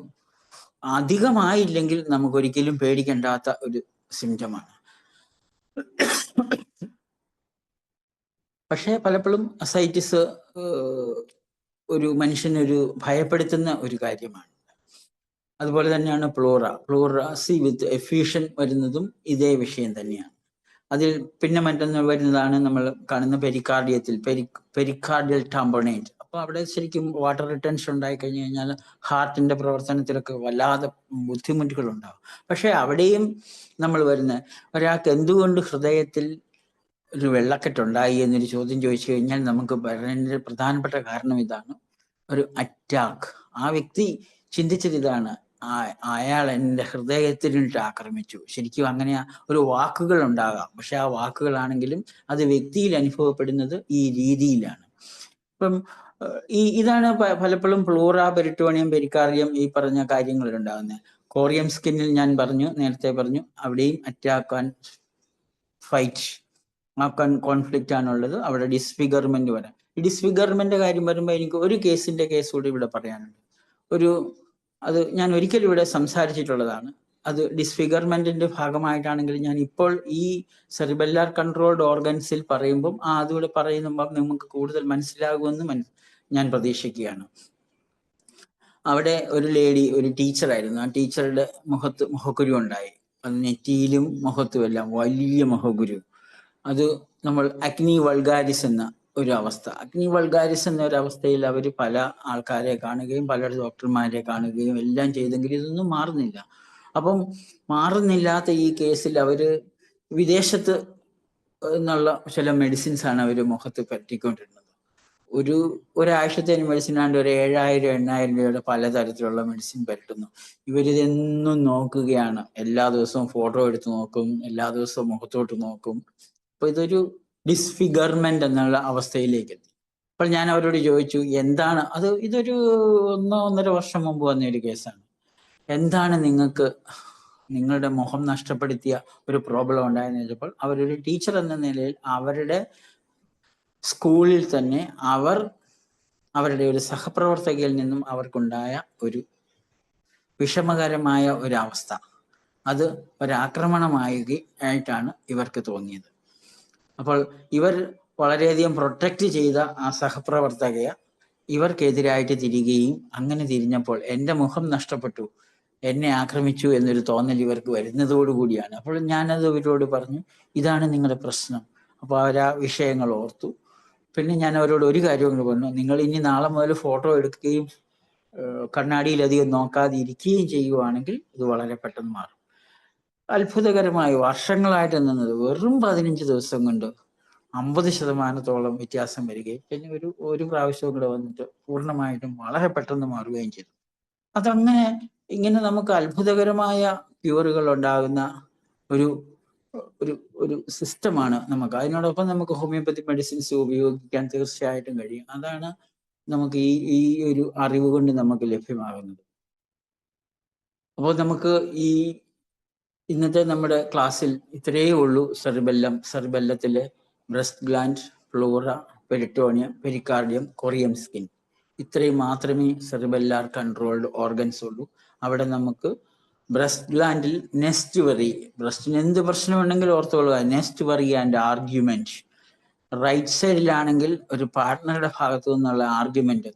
അധികമായില്ലെങ്കിൽ നമുക്ക് ഒരിക്കലും പേടിക്കേണ്ടാത്ത ഒരു സിംറ്റമാണ്. പക്ഷെ പലപ്പോഴും അസൈറ്റിസ് ഒരു മനുഷ്യനൊരു ഭയപ്പെടുത്തുന്ന ഒരു കാര്യമാണ്. അതുപോലെ തന്നെയാണ് പ്ലൂറസി വിത്ത് എഫ്യൂഷൻ വരുന്നതും ഇതേ വിഷയം തന്നെയാണ്. അതിൽ പിന്നെ മറ്റൊന്ന് വരുന്നതാണ് നമ്മൾ കാണുന്ന പെരിക്കാർഡിയത്തിൽ, പെരിക്കാർഡിയൽ ടാമ്പോണേറ്റ്. അപ്പൊ അവിടെ ശരിക്കും വാട്ടർ റിട്ടൻഷൻ ഉണ്ടായി കഴിഞ്ഞു കഴിഞ്ഞാൽ ഹാർട്ടിന്റെ പ്രവർത്തനത്തിലൊക്കെ വല്ലാതെ ബുദ്ധിമുട്ടുകൾ ഉണ്ടാകും. പക്ഷെ അവിടെയും നമ്മൾ വരുന്ന ഒരാൾക്ക് എന്തുകൊണ്ട് ഹൃദയത്തിൽ ഒരു വെള്ളക്കെട്ടുണ്ടായി എന്നൊരു ചോദ്യം ചോദിച്ചു കഴിഞ്ഞാൽ നമുക്ക് വളരെ പ്രധാനപ്പെട്ട കാരണം ഇതാണ്, ഒരു അറ്റാക്ക്. ആ വ്യക്തി ചിന്തിച്ചത് ഇതാണ്, അയാൾ എൻ്റെ ഹൃദയത്തിനിട്ട് ആക്രമിച്ചു. ശരിക്കും അങ്ങനെ ഒരു വാക്കുകൾ ഉണ്ടാകാം, പക്ഷെ ആ വാക്കുകളാണെങ്കിലും അത് വ്യക്തിയിൽ അനുഭവപ്പെടുന്നത് ഈ രീതിയിലാണ്. ഇപ്പം ഇതാണ് പലപ്പോഴും പ്ലൂറ, പെരിറ്റോണിയം, പെരിക്കാർഡിയം ഈ പറഞ്ഞ കാര്യങ്ങളിൽ ഉണ്ടാകുന്നത്. കോറിയം സ്കിന്നിൽ ഞാൻ നേരത്തെ പറഞ്ഞു അവിടെയും അറ്റാക്ക് ആൻഡ് ഫൈറ്റ്, കോൺഫ്ലിക്റ്റ് ആണുള്ളത്. അവിടെ ഡിസ്ഫിഗർമെന്റ് വരാം. ഈ ഡിസ്ഫിഗർമെന്റ് കാര്യം വരുമ്പോൾ എനിക്ക് ഒരു കേസ് കൂടി ഇവിടെ പറയാനുണ്ട്. അത് ഞാൻ ഒരിക്കലും ഇവിടെ സംസാരിച്ചിട്ടുള്ളതാണ്. അത് ഡിസ്ഫിഗർമെന്റിന്റെ ഭാഗമായിട്ടാണെങ്കിൽ ഞാൻ ഇപ്പോൾ ഈ സെറിബെല്ലാർ കൺട്രോൾഡ് ഓർഗൻസിൽ പറയുമ്പം അതുകൂടെ പറയുമ്പോൾ നമുക്ക് കൂടുതൽ മനസ്സിലാകുമെന്ന് ഞാൻ പ്രതീക്ഷിക്കുകയാണ്. അവിടെ ഒരു ലേഡി, ഒരു ടീച്ചറായിരുന്നു. ആ ടീച്ചറുടെ മുഖക്കുരു ഉണ്ടായി. അത് നെറ്റിയിലും മുഖത്തും എല്ലാം വലിയ മുഖക്കുരു. അത് നമ്മൾ അഗ്നി വൾഗാരിസ് എന്ന ഒരു അവസ്ഥ, അഗ്നി വൾഗാരിസ് എന്ന ഒരു അവസ്ഥയിൽ അവർ പല ആൾക്കാരെ കാണുകയും പല ഡോക്ടർമാരെ കാണുകയും എല്ലാം ചെയ്തെങ്കിലും ഇതൊന്നും മാറുന്നില്ല. അപ്പം മാറുന്നില്ലാത്ത ഈ കേസിൽ അവര് വിദേശത്ത് എന്നുള്ള ചില മെഡിസിൻസ് ആണ് അവർ മുഖത്ത് പറ്റിക്കൊണ്ടിരുന്നത്. ഒരാഴ്ചത്തേന് മെഡിസിൻ ആണ്ട് ഒരു 7,000-8,000 രൂപയുടെ പലതരത്തിലുള്ള മെഡിസിൻ പറ്റുന്നു. ഇവരിതെന്നും നോക്കുകയാണ്. എല്ലാ ദിവസവും ഫോട്ടോ എടുത്ത് നോക്കും, എല്ലാ ദിവസവും മുഖത്തോട്ട് നോക്കും. അപ്പൊ ഇതൊരു ഡിസ്ഫിഗർമെന്റ് എന്നുള്ള അവസ്ഥയിലേക്ക് എത്തി. അപ്പോൾ ഞാൻ അവരോട് ചോദിച്ചു എന്താണ് അത്, ഇതൊരു 1.5 വർഷം മുമ്പ് വന്നൊരു കേസാണ്. എന്താണ് നിങ്ങൾക്ക് നിങ്ങളുടെ മുഖം നഷ്ടപ്പെടുത്തിയ ഒരു പ്രോബ്ലം ഉണ്ടായെന്ന് ചോദിച്ചപ്പോൾ അവരൊരു ടീച്ചർ എന്ന നിലയിൽ അവരുടെ സ്കൂളിൽ തന്നെ അവരുടെ ഒരു സഹപ്രവർത്തകയിൽ നിന്നും അവർക്കുണ്ടായ ഒരു വിഷമകരമായ ഒരവസ്ഥ, അത് ഒരാക്രമണമായിട്ടാണ് ഇവർക്ക് തോന്നിയത്. അപ്പോൾ ഇവർ വളരെയധികം പ്രൊട്ടക്റ്റ് ചെയ്ത ആ സഹപ്രവർത്തകയെ ഇവർക്കെതിരായിട്ട് തിരികുകയും, അങ്ങനെ തിരിഞ്ഞപ്പോൾ എൻ്റെ മുഖം നഷ്ടപ്പെട്ടു, എന്നെ ആക്രമിച്ചു എന്നൊരു തോന്നൽ ഇവർക്ക് വരുന്നതോടുകൂടിയാണ്. അപ്പോൾ ഞാനത് ഇവരോട് പറഞ്ഞു, ഇതാണ് നിങ്ങളുടെ പ്രശ്നം. അപ്പോൾ അവർ ആ വിഷയങ്ങൾ ഓർത്തു. പിന്നെ ഞാൻ അവരോട് ഒരു കാര്യം കൊണ്ട് പറഞ്ഞു, നിങ്ങൾ ഇനി നാളെ മുതൽ ഫോട്ടോ എടുക്കുകയും കണ്ണാടിയിലധികം നോക്കാതെ ഇരിക്കുകയും ചെയ്യുവാണെങ്കിൽ ഇത് വളരെ പെട്ടെന്ന് മാറും. അത്ഭുതകരമായി വർഷങ്ങളായിട്ട് നിന്നത് വെറും 15 ദിവസം കൊണ്ട് 50% വ്യത്യാസം വരികയും പിന്നെ ഒരു പ്രാവശ്യവും കൂടെ വന്നിട്ട് പൂർണ്ണമായിട്ടും വളരെ പെട്ടെന്ന് മാറുകയും ചെയ്തു. അതങ്ങനെ ഇങ്ങനെ നമുക്ക് അത്ഭുതകരമായ ക്യൂറുകൾ ഉണ്ടാകുന്ന ഒരു ഒരു ഒരു സിസ്റ്റമാണ് നമുക്ക്. അതിനോടൊപ്പം നമുക്ക് ഹോമിയോപ്പതി മെഡിസിൻസ് ഉപയോഗിക്കാൻ തീർച്ചയായിട്ടും കഴിയും. അതാണ് നമുക്ക് ഈ ഒരു അറിവ് കൊണ്ട് നമുക്ക് ലഭ്യമാകുന്നത്. അപ്പോൾ നമുക്ക് ഇന്നത്തെ നമ്മുടെ ക്ലാസ്സിൽ ഇത്രയേ ഉള്ളൂ. സെറിബെല്ലത്തിലെ breast gland, pleura, peritoneum, pericardium, corium skin, ഇത്രയും മാത്രമേ സെറിബെല്ലാർ കൺട്രോൾഡ് ഓർഗൻസ് ഉള്ളൂ. അവിടെ നമുക്ക് ബ്രസ്റ്റ് ഗ്ലാൻഡിൽ നെസ്റ്റ് വറി, ബ്രസ്റ്റിന് എന്ത് പ്രശ്നമുണ്ടെങ്കിലും ഓർത്തോളുക, nest worry and argument. Right സൈഡിലാണെങ്കിൽ ഒരു പാർട്ട്ണറുടെ ഭാഗത്തു നിന്നുള്ള ആർഗ്യുമെന്റ്,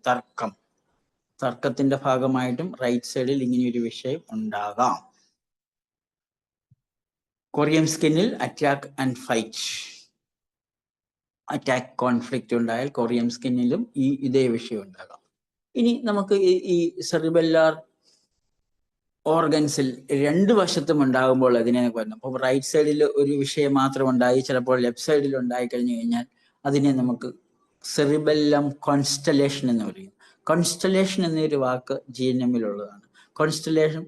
തർക്കത്തിന്റെ ഭാഗമായിട്ടും റൈറ്റ് സൈഡിൽ ഇങ്ങനെയൊരു വിഷയം ഉണ്ടാകാം. കൊറിയം സ്കിന്നിൽ attack and fight, attack conflict ഉണ്ടായാൽ കൊറിയം സ്കിന്നിലും ഇതേ വിഷയം ഉണ്ടാകാം. ഇനി നമുക്ക് ഈ സെറിബെല്ലാർ ഓർഗൻസിൽ രണ്ട് വശത്തും ഉണ്ടാകുമ്പോൾ അതിനെ പറഞ്ഞു. അപ്പോൾ റൈറ്റ് സൈഡിൽ ഒരു വിഷയം മാത്രം ഉണ്ടായി, ചിലപ്പോൾ ലെഫ്റ്റ് സൈഡിൽ ഉണ്ടായി കഴിഞ്ഞു കഴിഞ്ഞാൽ അതിനെ നമുക്ക് സെറിബെല്ലം കോൺസ്റ്റലേഷൻ എന്ന് പറയും. കോൺസ്റ്റലേഷൻ എന്നൊരു വാക്ക് GNM-ലുള്ളതാണ്. കോൺസ്റ്റലേഷൻ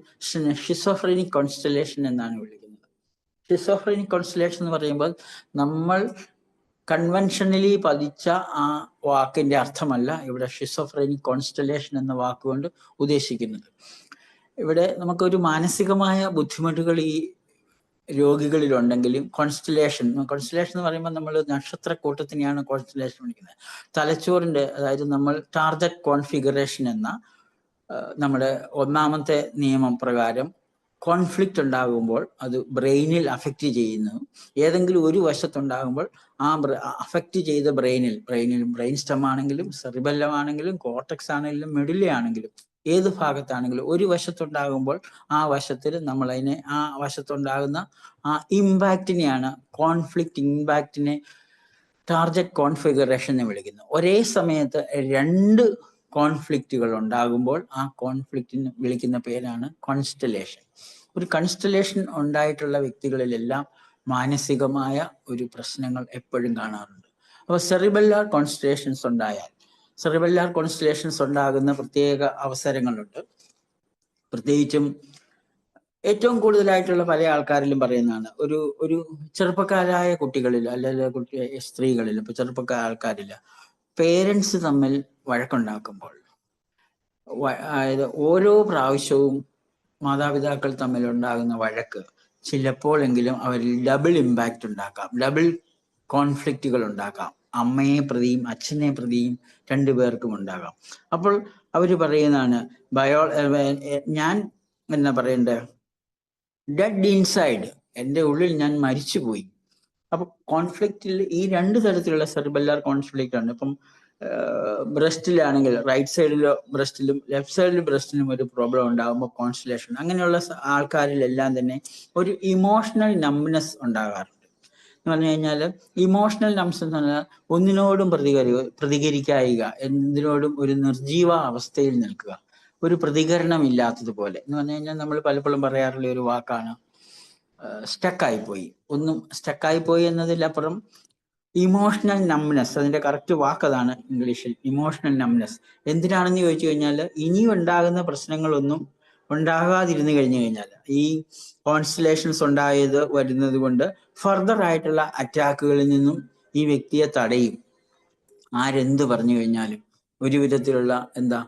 ഷിസോഫ്രീനിക് കോൺസ്റ്റലേഷൻ എന്നാണ് വിളിക്കുന്നത്. ഷിസോഫ്രീനിക് കോൺസ്റ്റലേഷൻ എന്ന് പറയുമ്പോൾ നമ്മൾ കൺവെൻഷനലി പതിച്ച ആ വാക്കിന്റെ അർത്ഥമല്ല ഇവിടെ ഷിസോഫ്രീനിക് കോൺസ്റ്റലേഷൻ എന്ന വാക്കുകൊണ്ട് ഉദ്ദേശിക്കുന്നത്. ഇവിടെ നമുക്കൊരു മാനസികമായ ബുദ്ധിമുട്ടുകൾ ഈ രോഗികളിലുണ്ടെങ്കിലും കോൺസ്റ്റലേഷൻ എന്ന് പറയുമ്പോൾ നമ്മൾ നക്ഷത്രക്കൂട്ടത്തിനെയാണ് കോൺസ്റ്റലേഷൻ വിളിക്കുന്നത്. തലച്ചോറിന്റെ, അതായത് നമ്മൾ ടാർഗറ്റ് കോൺഫിഗറേഷൻ എന്ന നമ്മുടെ ഒന്നാമത്തെ നിയമം പ്രകാരം കോൺഫ്ലിക്റ്റ് ഉണ്ടാകുമ്പോൾ അത് ബ്രെയിനിൽ അഫക്റ്റ് ചെയ്യുന്നു. ഏതെങ്കിലും ഒരു വശത്തുണ്ടാകുമ്പോൾ ആ അഫക്റ്റ് ചെയ്ത ബ്രെയിൻ സ്റ്റം ആണെങ്കിലും സെറിബെല്ലം ആണെങ്കിലും കോർട്ടക്സ് ആണെങ്കിലും മെഡുല ആണെങ്കിലും ഏത് ഭാഗത്താണെങ്കിലും ഒരു വശത്തുണ്ടാകുമ്പോൾ ആ വശത്തിൽ നമ്മൾ അതിനെ ആ വശത്തുണ്ടാകുന്ന ആ ഇമ്പാക്റ്റിനെയാണ്, കോൺഫ്ലിക്റ്റ് ഇമ്പാക്റ്റിനെ ടാർഗറ്റ് കോൺഫിഗറേഷൻ എന്ന് വിളിക്കുന്നു. ഒരേ സമയത്ത് രണ്ട് കോൺഫ്ലിക്റ്റുകൾ ഉണ്ടാകുമ്പോൾ ആ കോൺഫ്ലിക്റ്റിന് വിളിക്കുന്ന പേരാണ് കോൺസ്റ്റലേഷൻ. ഒരു കോൺസ്റ്റലേഷൻ ഉണ്ടായിട്ടുള്ള വ്യക്തികളിലെല്ലാം മാനസികമായ ഒരു പ്രശ്നങ്ങൾ എപ്പോഴും കാണാറുണ്ട്. അപ്പോൾ സെറിബെല്ലാർ കോൺസ്റ്റലേഷൻസ് ഉണ്ടാകുന്ന പ്രത്യേക അവസരങ്ങളുണ്ട്. പ്രത്യേകിച്ചും ഏറ്റവും കൂടുതലായിട്ടുള്ള പല ആൾക്കാരിലും പറയുന്നതാണ്, ഒരു ചെറുപ്പക്കാരായ കുട്ടികളിൽ അല്ലെങ്കിൽ സ്ത്രീകളിൽ, ഇപ്പൊ ചെറുപ്പക്കാർ ആൾക്കാരില്ല, പേരൻസ് തമ്മിൽ വഴക്കുണ്ടാക്കുമ്പോൾ, അതായത് ഓരോ പ്രാവശ്യവും മാതാപിതാക്കൾ തമ്മിൽ ഉണ്ടാകുന്ന വഴക്ക് ചിലപ്പോഴെങ്കിലും അവരിൽ ഡബിൾ ഇമ്പാക്റ്റ് ഉണ്ടാക്കാം, ഡബിൾ കോൺഫ്ലിക്റ്റുകൾ ഉണ്ടാക്കാം. അമ്മയെ പ്രതിയും അച്ഛനെ പ്രതിയും രണ്ടുപേർക്കും ഉണ്ടാകാം. അപ്പോൾ അവർ പറയുന്നതാണ്, ഞാൻ എന്നാ പറയണ്ടേ, ഡെഡ് ഇൻസൈഡ്, എൻ്റെ ഉള്ളിൽ ഞാൻ മരിച്ചുപോയി. അപ്പൊ കോൺഫ്ലിക്റ്റിൽ ഈ രണ്ട് തരത്തിലുള്ള സെറിബെല്ലാർ കോൺഫ്ലിക്റ്റ് ഉണ്ട്. ഇപ്പം ബ്രസ്റ്റിലാണെങ്കിൽ റൈറ്റ് സൈഡിലോ ബ്രസ്റ്റിലും ലെഫ്റ്റ് സൈഡിൽ ബ്രസ്റ്റിലും ഒരു പ്രോബ്ലം ഉണ്ടാകുമ്പോൾ കോൺസ്റ്റലേഷൻ, അങ്ങനെയുള്ള ആൾക്കാരിലെല്ലാം തന്നെ ഒരു ഇമോഷണൽ നംനെസ് ഉണ്ടാകാറുണ്ട്. എന്ന് പറഞ്ഞു കഴിഞ്ഞാൽ ഇമോഷണൽ നംസ് എന്ന് പറഞ്ഞാൽ ഒന്നിനോടും പ്രതികരിക്കായിക, എന്തിനോടും ഒരു നിർജീവ അവസ്ഥയിൽ നിൽക്കുക, ഒരു പ്രതികരണം ഇല്ലാത്തതുപോലെ. എന്ന് പറഞ്ഞു കഴിഞ്ഞാൽ നമ്മൾ പലപ്പോഴും പറയാറുള്ള ഒരു വാക്കാണ് സ്റ്റക്കായിപ്പോയി. ഒന്നും സ്റ്റക്കായിപ്പോയി എന്നതിലപ്പുറം ഇമോഷണൽ നംനെസ്, അതിന്റെ കറക്റ്റ് വാക്കതാണ് ഇംഗ്ലീഷിൽ, ഇമോഷണൽ നംനെസ്. എന്തിനാണെന്ന് ചോദിച്ചു കഴിഞ്ഞാൽ ഇനിയും ഉണ്ടാകുന്ന പ്രശ്നങ്ങളൊന്നും ഉണ്ടാകാതിരുന്നു കഴിഞ്ഞു കഴിഞ്ഞാൽ ഈ കോൺസ്റ്റലേഷൻസ് വരുന്നത് കൊണ്ട് ഫർദർ ആയിട്ടുള്ള അറ്റാക്കുകളിൽ നിന്നും ഈ വ്യക്തിയെ തടയും. ആരെന്ത് പറഞ്ഞു കഴിഞ്ഞാലും ഒരു വിധത്തിലുള്ള എന്താ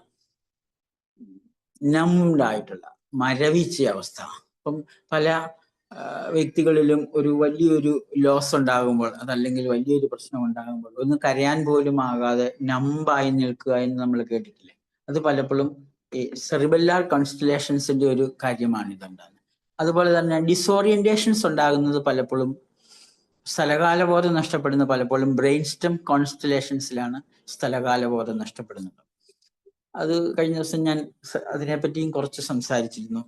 നംഡായിട്ടുള്ള മരവിച്ച അവസ്ഥ. അപ്പം പല വ്യക്തികളിലും ഒരു വലിയൊരു ലോസ് ഉണ്ടാകുമ്പോൾ, അതല്ലെങ്കിൽ വലിയൊരു പ്രശ്നം ഉണ്ടാകുമ്പോൾ ഒന്ന് കരയാൻ പോലും ആകാതെ നമ്പായി നിൽക്കുക എന്ന് നമ്മൾ കേട്ടിട്ടില്ലേ? അത് പലപ്പോഴും ഈ സെറിബെല്ലാർ കോൺസ്റ്റലേഷൻസിന്റെ ഒരു കാര്യമാണ് ഇതുണ്ടാകുന്നത്. അതുപോലെ തന്നെ ഡിസോറിയന്റേഷൻസ് ഉണ്ടാകുന്നത് പലപ്പോഴും സ്ഥലകാലബോധം നഷ്ടപ്പെടുന്ന പലപ്പോഴും ബ്രെയിൻ സ്റ്റെം കോൺസ്റ്റലേഷൻസിലാണ് സ്ഥലകാലബോധം നഷ്ടപ്പെടുന്നത്. അത് കഴിഞ്ഞ ദിവസം ഞാൻ അതിനെപ്പറ്റിയും കുറച്ച് സംസാരിച്ചിരുന്നു.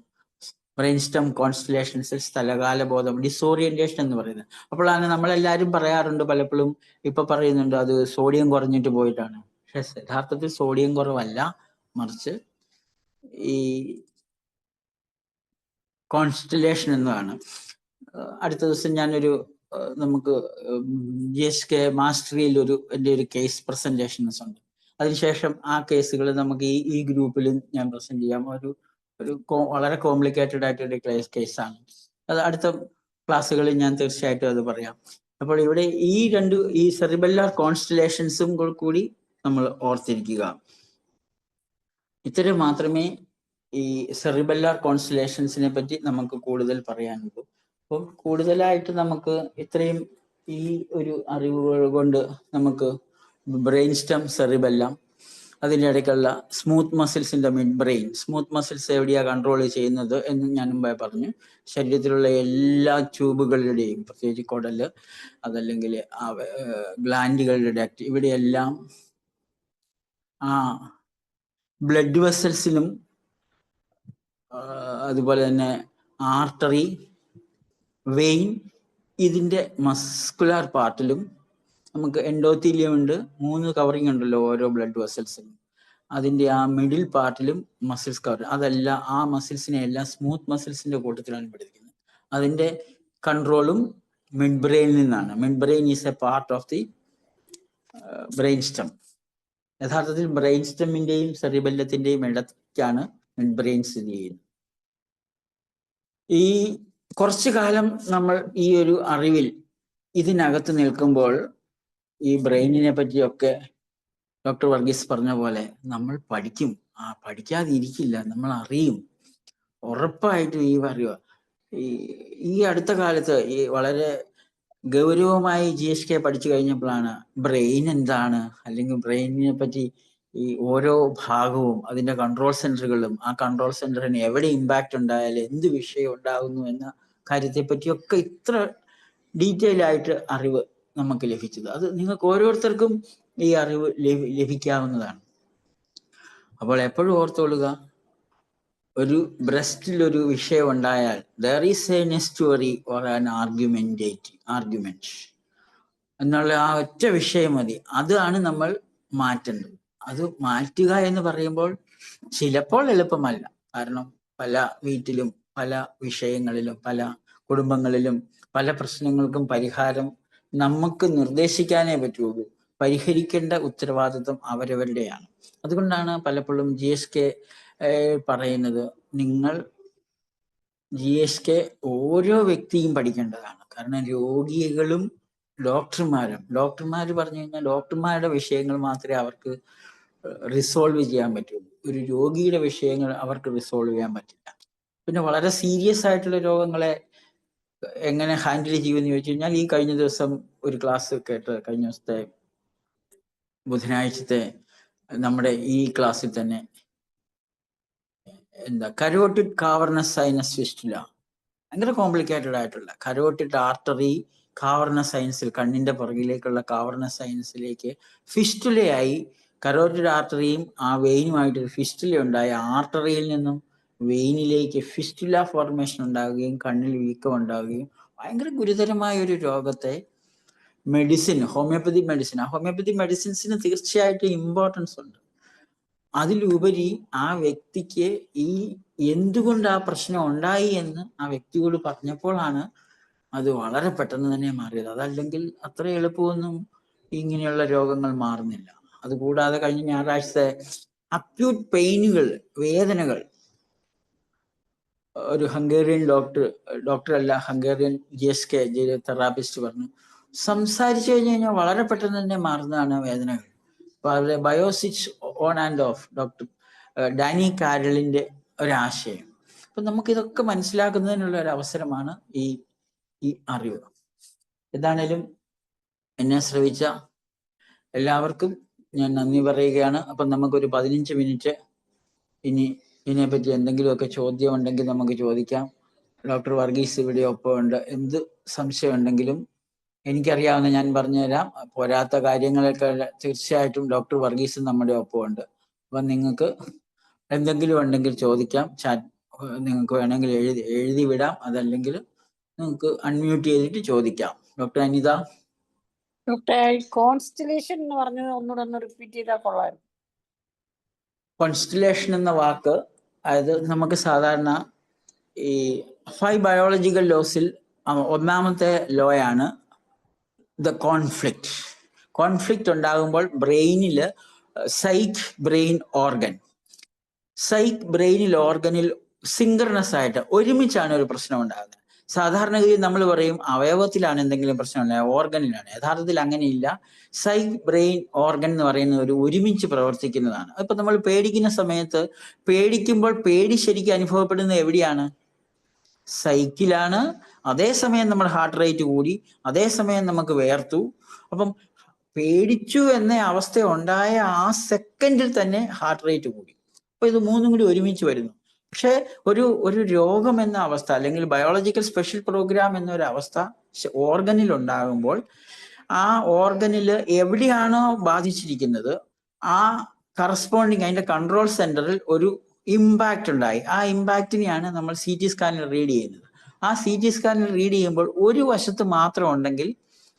ബ്രെയിൻ സ്റ്റെം കോൺസ്റ്റലേഷൻസിൽ സ്ഥലകാലബോധം ഡിസോറിയന്റേഷൻ എന്ന് പറയുന്നത്. അപ്പോഴാണ് നമ്മളെല്ലാവരും പറയാറുണ്ട്, പലപ്പോഴും ഇപ്പൊ പറയുന്നുണ്ട് അത് സോഡിയം കുറഞ്ഞിട്ട് പോയിട്ടാണ്. പക്ഷെ യഥാർത്ഥത്തിൽ സോഡിയം കുറവല്ല, മറിച്ച് ഈ കോൺസ്റ്റലേഷൻ എന്നതാണ്. അടുത്ത ദിവസം ഞാനൊരു നമുക്ക് GSK മാസ്റ്ററിയിൽ എൻ്റെ ഒരു കേസ് പ്രസന്റേഷൻസ് ഉണ്ട്. അതിനുശേഷം ആ കേസുകൾ നമുക്ക് ഈ ഗ്രൂപ്പിലും ഞാൻ പ്രസന്റ് ചെയ്യാം. ഒരു വളരെ കോംപ്ലിക്കേറ്റഡ് ആയിട്ടൊരു കേസാണ് അത്. അടുത്ത ക്ലാസ്സുകളിൽ ഞാൻ തീർച്ചയായിട്ടും അത് പറയാം. അപ്പോൾ ഇവിടെ ഈ സെറിബെല്ലാർ കോൺസ്റ്റലേഷൻസും കൂടി നമ്മൾ ഓർത്തിരിക്കുക. ഇത്തരം മാത്രമേ ഈ സെറിബെല്ലാർ കോൺസ്റ്റലേഷൻസിനെ പറ്റി നമുക്ക് കൂടുതൽ പറയാനുള്ളൂ. അപ്പം കൂടുതലായിട്ട് നമുക്ക് ഇത്രയും ഈ ഒരു അറിവുകൾ കൊണ്ട് നമുക്ക് ബ്രെയിൻ സ്റ്റെം, സെറിബെല്ലം, അതിൻ്റെ ഇടയ്ക്കുള്ള സ്മൂത്ത് മസിൽസിന്റെ മിഡ് ബ്രെയിൻ. സ്മൂത്ത് മസിൽസ് എവിടെയാ കൺട്രോൾ ചെയ്യുന്നത് എന്ന് ഞാൻ മുമ്പേ പറഞ്ഞു. ശരീരത്തിലുള്ള എല്ലാ ട്യൂബുകളുടെയും, പ്രത്യേകിച്ച് കുടല്, അതല്ലെങ്കിൽ ഗ്ലാൻഡുകളുടെ ഇവിടെയെല്ലാം ആ ബ്ലഡ് വെസൽസിലും അതുപോലെ തന്നെ ആർട്ടറി, വെയിൻ, ഇതിൻ്റെ മസ്കുലാർ പാർട്ടിലും നമുക്ക് എൻഡോത്തീലിയം ഉണ്ട്. 3 കവറിങ് ഉണ്ടല്ലോ ഓരോ ബ്ലഡ് വെസൽസിനും. അതിൻ്റെ ആ മിഡിൽ പാർട്ടിലും മസിൽസ് കവർ. അതെല്ലാം ആ മസിൽസിനെ എല്ലാം സ്മൂത്ത് മസിൽസിന്റെ കൂട്ടത്തിലാണ് പഠിക്കുന്നത്. അതിൻ്റെ കൺട്രോളും മിഡ് ബ്രെയിനിൽ നിന്നാണ്. Mid brain is A part of the brain stem. യഥാർത്ഥത്തിൽ ബ്രെയിൻ സ്റ്റെമ്മിന്റെയും സെറിബെല്ലത്തിന്റെയും ഇടയ്ക്കാണ് മിഡ് ബ്രെയിൻ സ്ഥിതി ചെയ്യുന്നത്. ഈ കുറച്ചു കാലം നമ്മൾ ഈ ഒരു അറിവിൽ ഇതിനകത്ത് നിൽക്കുമ്പോൾ ഈ ബ്രെയിനിനെ പറ്റിയൊക്കെ ഡോക്ടർ വർഗീസ് പറഞ്ഞ പോലെ നമ്മൾ പഠിക്കും. പഠിക്കാതിരിക്കില്ല, നമ്മൾ അറിയും ഉറപ്പായിട്ടും. ഈ അറിവ് ഈ അടുത്ത കാലത്ത് ഈ വളരെ ഗൗരവമായി GSK പഠിച്ചു കഴിഞ്ഞപ്പോഴാണ് ബ്രെയിൻ എന്താണ്, അല്ലെങ്കിൽ ബ്രെയിനിനെ പറ്റി ഈ ഓരോ ഭാഗവും അതിന്റെ കൺട്രോൾ സെന്ററുകളും, ആ കൺട്രോൾ സെന്ററിന് എവിടെ ഇമ്പാക്റ്റ് ഉണ്ടായാലും എന്ത് വിഷയം ഉണ്ടാകുന്നു എന്ന കാര്യത്തെ പറ്റിയൊക്കെ ഇത്ര ഡീറ്റെയിൽ ആയിട്ട് അറിവ് നമുക്ക് ലഭിച്ചത്. അത് നിങ്ങൾക്ക് ഓരോരുത്തർക്കും ഈ അറിവ് ലഭിക്കാവുന്നതാണ്. അപ്പോൾ എപ്പോഴും ഓർത്തോളുക, ഒരു ബ്രസ്റ്റിൽ ഒരു വിഷയം ഉണ്ടായാൽ there is a estuary or an argument എന്നുള്ള ആ ഒറ്റ വിഷയം മതി. അതാണ് നമ്മൾ മാറ്റേണ്ടത്. അത് മാറ്റുക എന്ന് പറയുമ്പോൾ ചിലപ്പോൾ എളുപ്പമല്ല. കാരണം പല വീട്ടിലും, പല വിഷയങ്ങളിലും, പല കുടുംബങ്ങളിലും പല പ്രശ്നങ്ങൾക്കും പരിഹാരം നമുക്ക് നിർദ്ദേശിക്കാനേ പറ്റുള്ളൂ. പരിഹരിക്കേണ്ട ഉത്തരവാദിത്വം അവരവരുടെയാണ്. അതുകൊണ്ടാണ് പലപ്പോഴും GSK പറയുന്നത്, നിങ്ങൾ GSK ഓരോ വ്യക്തിയും പഠിക്കേണ്ടതാണ്. കാരണം രോഗികളും ഡോക്ടർമാർ പറഞ്ഞു കഴിഞ്ഞാൽ ഡോക്ടർമാരുടെ വിഷയങ്ങൾ മാത്രമേ അവർക്ക് റിസോൾവ് ചെയ്യാൻ പറ്റുള്ളൂ. ഒരു രോഗിയുടെ വിഷയങ്ങൾ അവർക്ക് റിസോൾവ് ചെയ്യാൻ പറ്റില്ല. പിന്നെ വളരെ സീരിയസ് ആയിട്ടുള്ള രോഗങ്ങളെ എങ്ങനെ ഹാൻഡിൽ ചെയ്യുമെന്ന് ചോദിച്ചു കഴിഞ്ഞാൽ, ഈ കഴിഞ്ഞ ദിവസം ഒരു ക്ലാസ് കേട്ട്, കഴിഞ്ഞ ദിവസത്തെ ബുധനാഴ്ചത്തെ നമ്മുടെ ഈ ക്ലാസ്സിൽ തന്നെ കരോട്ടിഡ് കാവർണസ് സൈനസ് ഫിസ്റ്റുല, ഭയങ്കര കോംപ്ലിക്കേറ്റഡ് ആയിട്ടുള്ള കരോട്ടിഡ് ആർട്ടറി കാവർണസ് സൈനസിൽ, കണ്ണിന്റെ പുറകിലേക്കുള്ള കാവർണസ് സൈനസിലേക്ക് ഫിസ്റ്റുലയായി, കരോട്ടിഡ് ആർട്ടറിയും ആ വെയിനുമായിട്ടൊരു ഫിസ്റ്റുല ഉണ്ടായി, ആർട്ടറിയിൽ നിന്നും വെയിനിലേക്ക് ഫിസ്റ്റുല ഫോർമേഷൻ ഉണ്ടാവുകയും കണ്ണിൽ വീക്കം ഉണ്ടാവുകയും ഭയങ്കര ഗുരുതരമായ ഒരു രോഗത്തെ ഹോമിയോപ്പതി മെഡിസിൻസിന് തീർച്ചയായിട്ടും ഇമ്പോർട്ടൻസ് ഉണ്ട്. അതിലുപരി ആ വ്യക്തിക്ക് എന്തുകൊണ്ട് ആ പ്രശ്നം ഉണ്ടായി എന്ന് ആ വ്യക്തിയോട് പറഞ്ഞപ്പോഴാണ് അത് വളരെ പെട്ടെന്ന് തന്നെ മാറിയത്. അതല്ലെങ്കിൽ അത്ര എളുപ്പമൊന്നും ഇങ്ങനെയുള്ള രോഗങ്ങൾ മാറുന്നില്ല. അതുകൂടാതെ കഴിഞ്ഞ ഞായറാഴ്ചത്തെ അക്യൂട്ട് പെയിനുകൾ, വേദനകൾ, ഒരു ഹംഗേറിയൻ ഹംഗേറിയൻ GSK തെറാപ്പിസ്റ്റ് പറഞ്ഞു, സംസാരിച്ചു കഴിഞ്ഞാൽ വളരെ പെട്ടെന്ന് തന്നെ മാറുന്നതാണ് വേദനകൾ. വളരെ bioswitch on and off doctor Dani കാരലിന്റെ ഒരാശയം. അപ്പൊ നമുക്കിതൊക്കെ മനസ്സിലാക്കുന്നതിനുള്ള ഒരു അവസരമാണ് ഈ അറിവ്. എന്താണേലും എന്നെ ശ്രവിച്ച എല്ലാവർക്കും ഞാൻ നന്ദി പറയുകയാണ്. അപ്പം നമുക്കൊരു 15 മിനിറ്റ് ഇനി ഇതിനെപ്പറ്റി എന്തെങ്കിലുമൊക്കെ ചോദ്യം ഉണ്ടെങ്കിൽ നമുക്ക് ചോദിക്കാം. ഡോക്ടർ വർഗീസ് ഇവിടെ ഒപ്പമുണ്ട്. എന്ത് സംശയം ഉണ്ടെങ്കിലും എനിക്കറിയാവുന്ന ഞാൻ പറഞ്ഞുതരാം. പോരാത്ത കാര്യങ്ങളൊക്കെ തീർച്ചയായിട്ടും ഡോക്ടർ വർഗീസ് നമ്മുടെ ഒപ്പമുണ്ട്. അപ്പം നിങ്ങൾക്ക് എന്തെങ്കിലും ഉണ്ടെങ്കിൽ ചോദിക്കാം. ചാറ്റ് നിങ്ങൾക്ക് വേണമെങ്കിൽ എഴുതി വിടാം. അതല്ലെങ്കിൽ നിങ്ങൾക്ക് അൺമ്യൂട്ട് ചെയ്തിട്ട് ചോദിക്കാം. ഡോക്ടർ അനിത. ഡോക്ടർ, കോൺസ്റ്റലേഷൻ എന്ന് പറഞ്ഞത് ഒന്നുകൂടെ ഒന്ന് റിപ്പീറ്റ് ചെയ്താൽ കൊള്ളായിരുന്നു. കോൺസ്റ്റലേഷൻ എന്ന വാക്ക് അതായത് നമുക്ക് സാധാരണ ഈ 5 ബയോളജിക്കൽ ലോസിൽ ഒന്നാമത്തെ ലോ ആണ് ദ കോൺഫ്ലിക്റ്റ്. കോൺഫ്ലിക്റ്റ് ഉണ്ടാകുമ്പോൾ ബ്രെയിനിൽ സൈക്ക് ബ്രെയിൻ ഓർഗൻ ഓർഗനിൽ സിങ്ക്രണസ് ആയിട്ട് ഒരുമിച്ചാണ് ഒരു പ്രശ്നം ഉണ്ടാകുന്നത്. സാധാരണഗതിയിൽ നമ്മൾ പറയും അവയവത്തിലാണ് എന്തെങ്കിലും പ്രശ്നം ഉണ്ടായത്, ഓർഗനിലാണ്. യഥാർത്ഥത്തിൽ അങ്ങനെയില്ല. സൈക്ക് ബ്രെയിൻ ഓർഗൻ എന്ന് പറയുന്ന ഒരുമിച്ച് പ്രവർത്തിക്കുന്നതാണ്. ഇപ്പൊ നമ്മൾ പേടിക്കുന്ന സമയത്ത് പേടിക്കുമ്പോൾ പേടി ശരിക്കും അനുഭവപ്പെടുന്നത് എവിടെയാണ്? സൈക്കിലാണ്. അതേസമയം നമ്മൾ ഹാർട്ട് റേറ്റ് കൂടി, അതേസമയം നമുക്ക് വേർത്തു. അപ്പം പേടിച്ചു എന്ന അവസ്ഥ ഉണ്ടായ ആ സെക്കൻഡിൽ തന്നെ ഹാർട്ട് റേറ്റ് കൂടി. അപ്പൊ ഇത് മൂന്നും കൂടി ഒരുമിച്ച് വരുന്നു. പക്ഷെ ഒരു രോഗം എന്ന അവസ്ഥ അല്ലെങ്കിൽ ബയോളജിക്കൽ സ്പെഷ്യൽ പ്രോഗ്രാം എന്നൊരു അവസ്ഥ ഓർഗനിൽ ഉണ്ടാകുമ്പോൾ ആ ഓർഗനിൽ എവിടെയാണോ ബാധിച്ചിരിക്കുന്നത് ആ കറസ്പോണ്ടിങ് അതിന്റെ കൺട്രോൾ സെന്ററിൽ ഒരു ഇമ്പാക്റ്റ് ഉണ്ടായി. ആ ഇമ്പാക്റ്റിനെയാണ് നമ്മൾ CT സ്കാനിൽ റീഡ് ചെയ്യുന്നത്. ആ CT സ്കാനിൽ റീഡ് ചെയ്യുമ്പോൾ ഒരു വശത്ത് മാത്രം ഉണ്ടെങ്കിൽ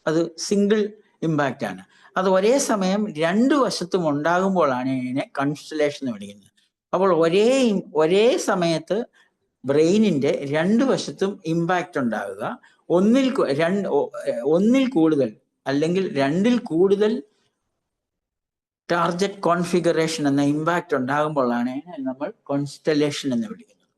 അത് സിംഗിൾ ഇമ്പാക്റ്റ് ആണ്. അത് ഒരേ സമയം 2 വശത്തും ഉണ്ടാകുമ്പോഴാണ് ഇതിനെ കോൺസ്റ്റലേഷൻ എന്ന് വിളിക്കുന്നത്. അപ്പോൾ ഒരേ സമയത്ത് ബ്രെയിനിന്റെ 2 വശത്തും ഇമ്പാക്റ്റ് ഉണ്ടാകുക, ഒന്നിൽ കൂടുതൽ അല്ലെങ്കിൽ 2ൽ കൂടുതൽ ടാർഗറ്റ് കോൺഫിഗറേഷൻ എന്ന ഇമ്പാക്റ്റ് ഉണ്ടാകുമ്പോഴാണ് നമ്മൾ കോൺസ്റ്റലേഷൻ എന്ന് വിളിക്കുന്നത്.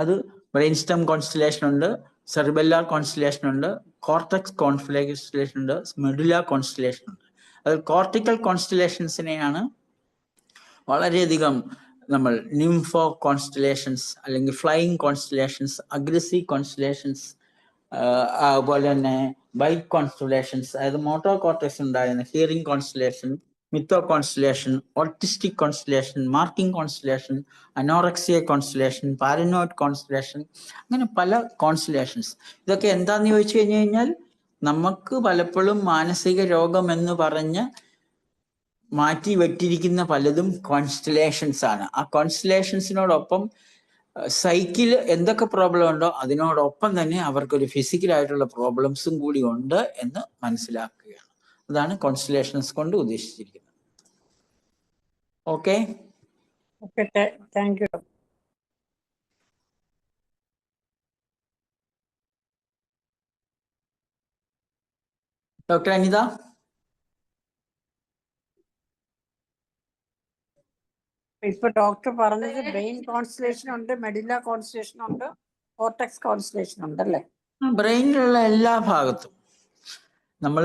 അത് ബ്രെയിൻ സ്റ്റം കോൺസ്റ്റലേഷൻ ഉണ്ട്, സെറിബെല്ലാർ കോൺസ്റ്റലേഷൻ ഉണ്ട്, കോർട്ടക്സ് കോൺസ്റ്റലേഷൻ ഉണ്ട്, മെഡുല കോൺസ്റ്റലേഷൻ ഉണ്ട്. അത് കോർട്ടിക്കൽ കോൺസ്റ്റലേഷൻസിനെയാണ് വളരെയധികം നമ്മൾ നിംഫോ കോൺസ്റ്റലേഷൻസ് അല്ലെങ്കിൽ ഫ്ലൈയിങ് കോൺസ്റ്റലേഷൻസ്, അഗ്രസീവ് കോൺസ്റ്റലേഷൻസ്, അതുപോലെ തന്നെ ബൈറ്റ് കോൺസ്റ്റലേഷൻസ്, അതായത് മോട്ടോർ കോർട്ടക്സ് ഉണ്ടായിരുന്ന hearing constellation, mytho constellation, autistic constellation, marking constellation, anorexia constellation, paranoid constellation, അങ്ങനെ പല കോൺസ്റ്റലേഷൻസ്. ഇതൊക്കെ എന്താന്ന് ചോദിച്ചു കഴിഞ്ഞാൽ നമുക്ക് പലപ്പോഴും മാനസിക രോഗം എന്ന് പറഞ്ഞ് മാറ്റി വെട്ടിരിക്കുന്ന പലതും കോൺസ്റ്റലേഷൻസ് ആണ്. ആ കോൺസ്റ്റലേഷൻസിനോടൊപ്പം സൈക്കിൾ എന്തൊക്കെ പ്രോബ്ലം ഉണ്ടോ അതിനോടൊപ്പം തന്നെ അവർക്കൊരു ഫിസിക്കലായിട്ടുള്ള പ്രോബ്ലംസും കൂടി ഉണ്ട് എന്ന് മനസ്സിലാക്കുകയാണ്. അതാണ് കോൺസ്റ്റലേഷൻസ് കൊണ്ട് ഉദ്ദേശിച്ചിരിക്കുന്നത്. Okay, thank you. Doctor Anitha. ഇപ്പൊ ഡോക്ടർ പറഞ്ഞത് ബ്രെയിൻ കോൺസ്റ്റലേഷൻ ഉണ്ട്, മെഡുല കോൺസ്റ്റലേഷൻ ഉണ്ട്, കോർട്ടക്സ് കോൺസ്റ്റലേഷൻ ഉണ്ടല്ലേ? ബ്രെയിനിലുള്ള എല്ലാ ഭാഗത്തും നമ്മൾ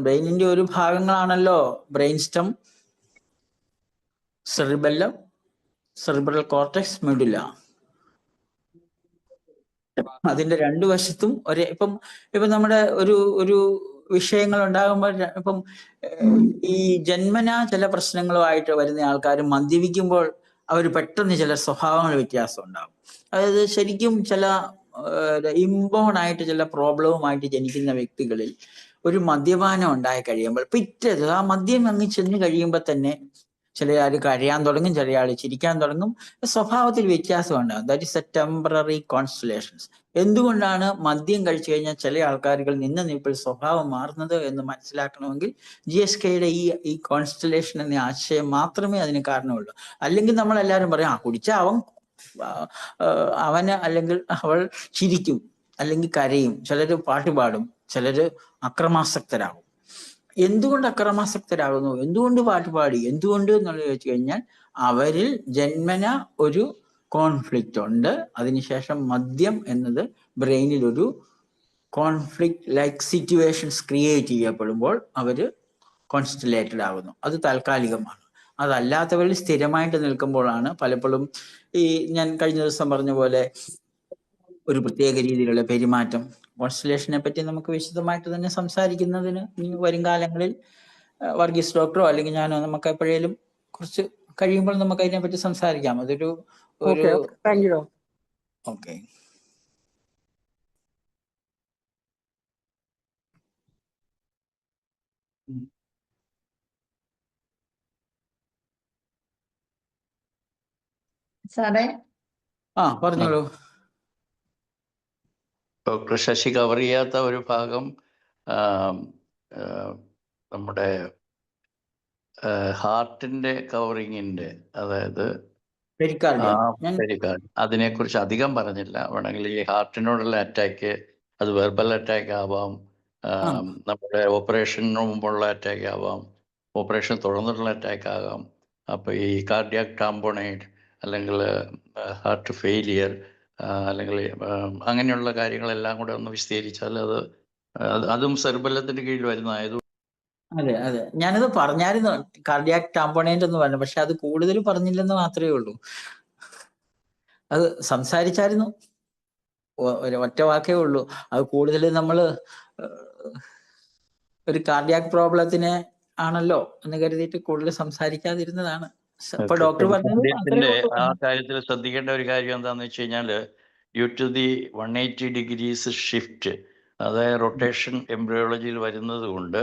ബ്രെയിനിന്റെ ഒരു ഭാഗങ്ങളാണല്ലോ brain stem, cerebellum, cerebral cortex, medulla. അതിന്റെ 2 വശത്തും ഇപ്പം നമ്മുടെ ഒരു വിഷയങ്ങൾ ഉണ്ടാകുമ്പോൾ ഇപ്പം ഈ ജന്മനാ ചില പ്രശ്നങ്ങളുമായിട്ട് വരുന്ന ആൾക്കാർ മദ്യപിക്കുമ്പോൾ അവർ പെട്ടെന്ന് ചില സ്വഭാവങ്ങൾ വ്യത്യാസം ഉണ്ടാകും. അതായത് ശരിക്കും ചില ഇമ്പോൺ ആയിട്ട് ചില പ്രോബ്ലവുമായിട്ട് ജനിക്കുന്ന വ്യക്തികളിൽ ഒരു മദ്യപാനം ഉണ്ടായി കഴിയുമ്പോൾ പിറ്റേത് ആ മദ്യം അങ്ങ് ചെന്ന് കഴിയുമ്പോൾ തന്നെ ചിലയാൾ കരയാൻ തുടങ്ങും, ചിലയാൾ ചിരിക്കാൻ തുടങ്ങും. സ്വഭാവത്തിൽ വ്യത്യാസം ഉണ്ടാകും. That is A temporary constellations. എന്തുകൊണ്ടാണ് മദ്യം കഴിച്ചു കഴിഞ്ഞാൽ ചില ആൾക്കാരുകൾ നിന്ന നിൽപ്പിൽ സ്വഭാവം മാറുന്നത് എന്ന് മനസ്സിലാക്കണമെങ്കിൽ GSKയുടെ ഈ കോൺസ്റ്റലേഷൻ എന്ന ആശയം മാത്രമേ അതിന് കാരണമുള്ളൂ. അല്ലെങ്കിൽ നമ്മൾ എല്ലാവരും പറയും കുടിച്ച അവന് അല്ലെങ്കിൽ അവൾ ചിരിക്കും, അല്ലെങ്കിൽ കരയും, ചിലര് പാട്ട് പാടും, ചിലര് അക്രമാസക്തരാകും. എന്തുകൊണ്ട് അക്രമാസക്തരാകുന്നു, എന്തുകൊണ്ട് പാട്ടുപാടി, എന്തുകൊണ്ട് എന്നുള്ളത് ചോദിച്ചു കഴിഞ്ഞാൽ അവരിൽ ജന്മന ഒരു കോൺഫ്ലിക്റ്റ് ഉണ്ട്. അതിനുശേഷം മദ്യം എന്നത് ബ്രെയിനിൽ ഒരു കോൺഫ്ലിക്റ്റ് ലൈക്ക് സിറ്റുവേഷൻസ് ക്രിയേറ്റ് ചെയ്യപ്പെടുമ്പോൾ അവര് കോൺസ്റ്റലേറ്റഡ് ആകുന്നു. അത് താൽക്കാലികമാണ്. അതല്ലാത്തവരിൽ സ്ഥിരമായിട്ട് നിൽക്കുമ്പോഴാണ് പലപ്പോഴും ഈ ഞാൻ കഴിഞ്ഞ ദിവസം പറഞ്ഞ പോലെ ഒരു പ്രത്യേക രീതിയിലുള്ള പെരുമാറ്റം. കോൺസ്റ്റലേഷനെ പറ്റി നമുക്ക് വിശദമായിട്ട് തന്നെ സംസാരിക്കുന്നതിന് ഇനി വരും കാലങ്ങളിൽ വർഗീസ് ഡോക്ടറോ അല്ലെങ്കിൽ ഞാനോ നമുക്ക് എപ്പോഴേലും കുറച്ച് കഴിയുമ്പോൾ നമുക്ക് അതിനെപ്പറ്റി സംസാരിക്കാം. അതൊരു ഒരു താങ്ക് യു. ഓക്കെ. സാറേ പറഞ്ഞോളൂ. ഡോക്ടർ ശശി കവർ ചെയ്യാത്ത ഒരു ഭാഗം നമ്മുടെ ഹാർട്ടിന്റെ കവറിങ്ങിന്റെ, അതായത് അതിനെക്കുറിച്ച് അധികം പറഞ്ഞില്ല. വേണമെങ്കിൽ ഈ ഹാർട്ടിനോടുള്ള അറ്റാക്ക് അത് വെർബൽ അറ്റാക്ക് ആവാം, നമ്മുടെ ഓപ്പറേഷന് മുമ്പുള്ള അറ്റാക്ക് ആവാം, ഓപ്പറേഷൻ തുടർന്നുള്ള അറ്റാക്ക് ആകാം. അപ്പോൾ ഈ കാർഡിയാക് ടാമ്പോണേറ്റ് അല്ലെങ്കിൽ ഹാർട്ട് ഫെയിലിയർ അല്ലെങ്കിൽ അങ്ങനെയുള്ള കാര്യങ്ങളെല്ലാം കൂടെ ഒന്ന് വിശദീകരിച്ചാൽ അതും സെർബല്ലത്തിന്റെ കീഴിൽ വരുന്നതായത്. അതെ, ഞാനത് പറഞ്ഞായിരുന്നു, കാർഡിയാക് ടാമ്പോണേറ്റ് എന്ന് പറഞ്ഞു. പക്ഷെ അത് കൂടുതൽ പറഞ്ഞില്ലെന്ന് മാത്രമേ ഉള്ളൂ. അത് സംസാരിച്ചായിരുന്നു, ഒറ്റ വാക്കേ ഉള്ളൂ. അത് കൂടുതൽ നമ്മൾ ഒരു കാർഡിയാക് പ്രോബ്ലത്തിനെ ആണല്ലോ എന്ന് കരുതിയിട്ട് കൂടുതൽ സംസാരിക്കാതിരുന്നതാണ്. ഇപ്പൊ ഡോക്ടർ പറഞ്ഞത് ആ കാര്യത്തിൽ ശ്രദ്ധിക്കേണ്ട ഒരു കാര്യം എന്താണെന്ന് വെച്ച് കഴിഞ്ഞാൽ, due to the 180 degrees shift, അതായത് റൊട്ടേഷൻ എംബ്രിയോളജിയിൽ വരുന്നത് കൊണ്ട്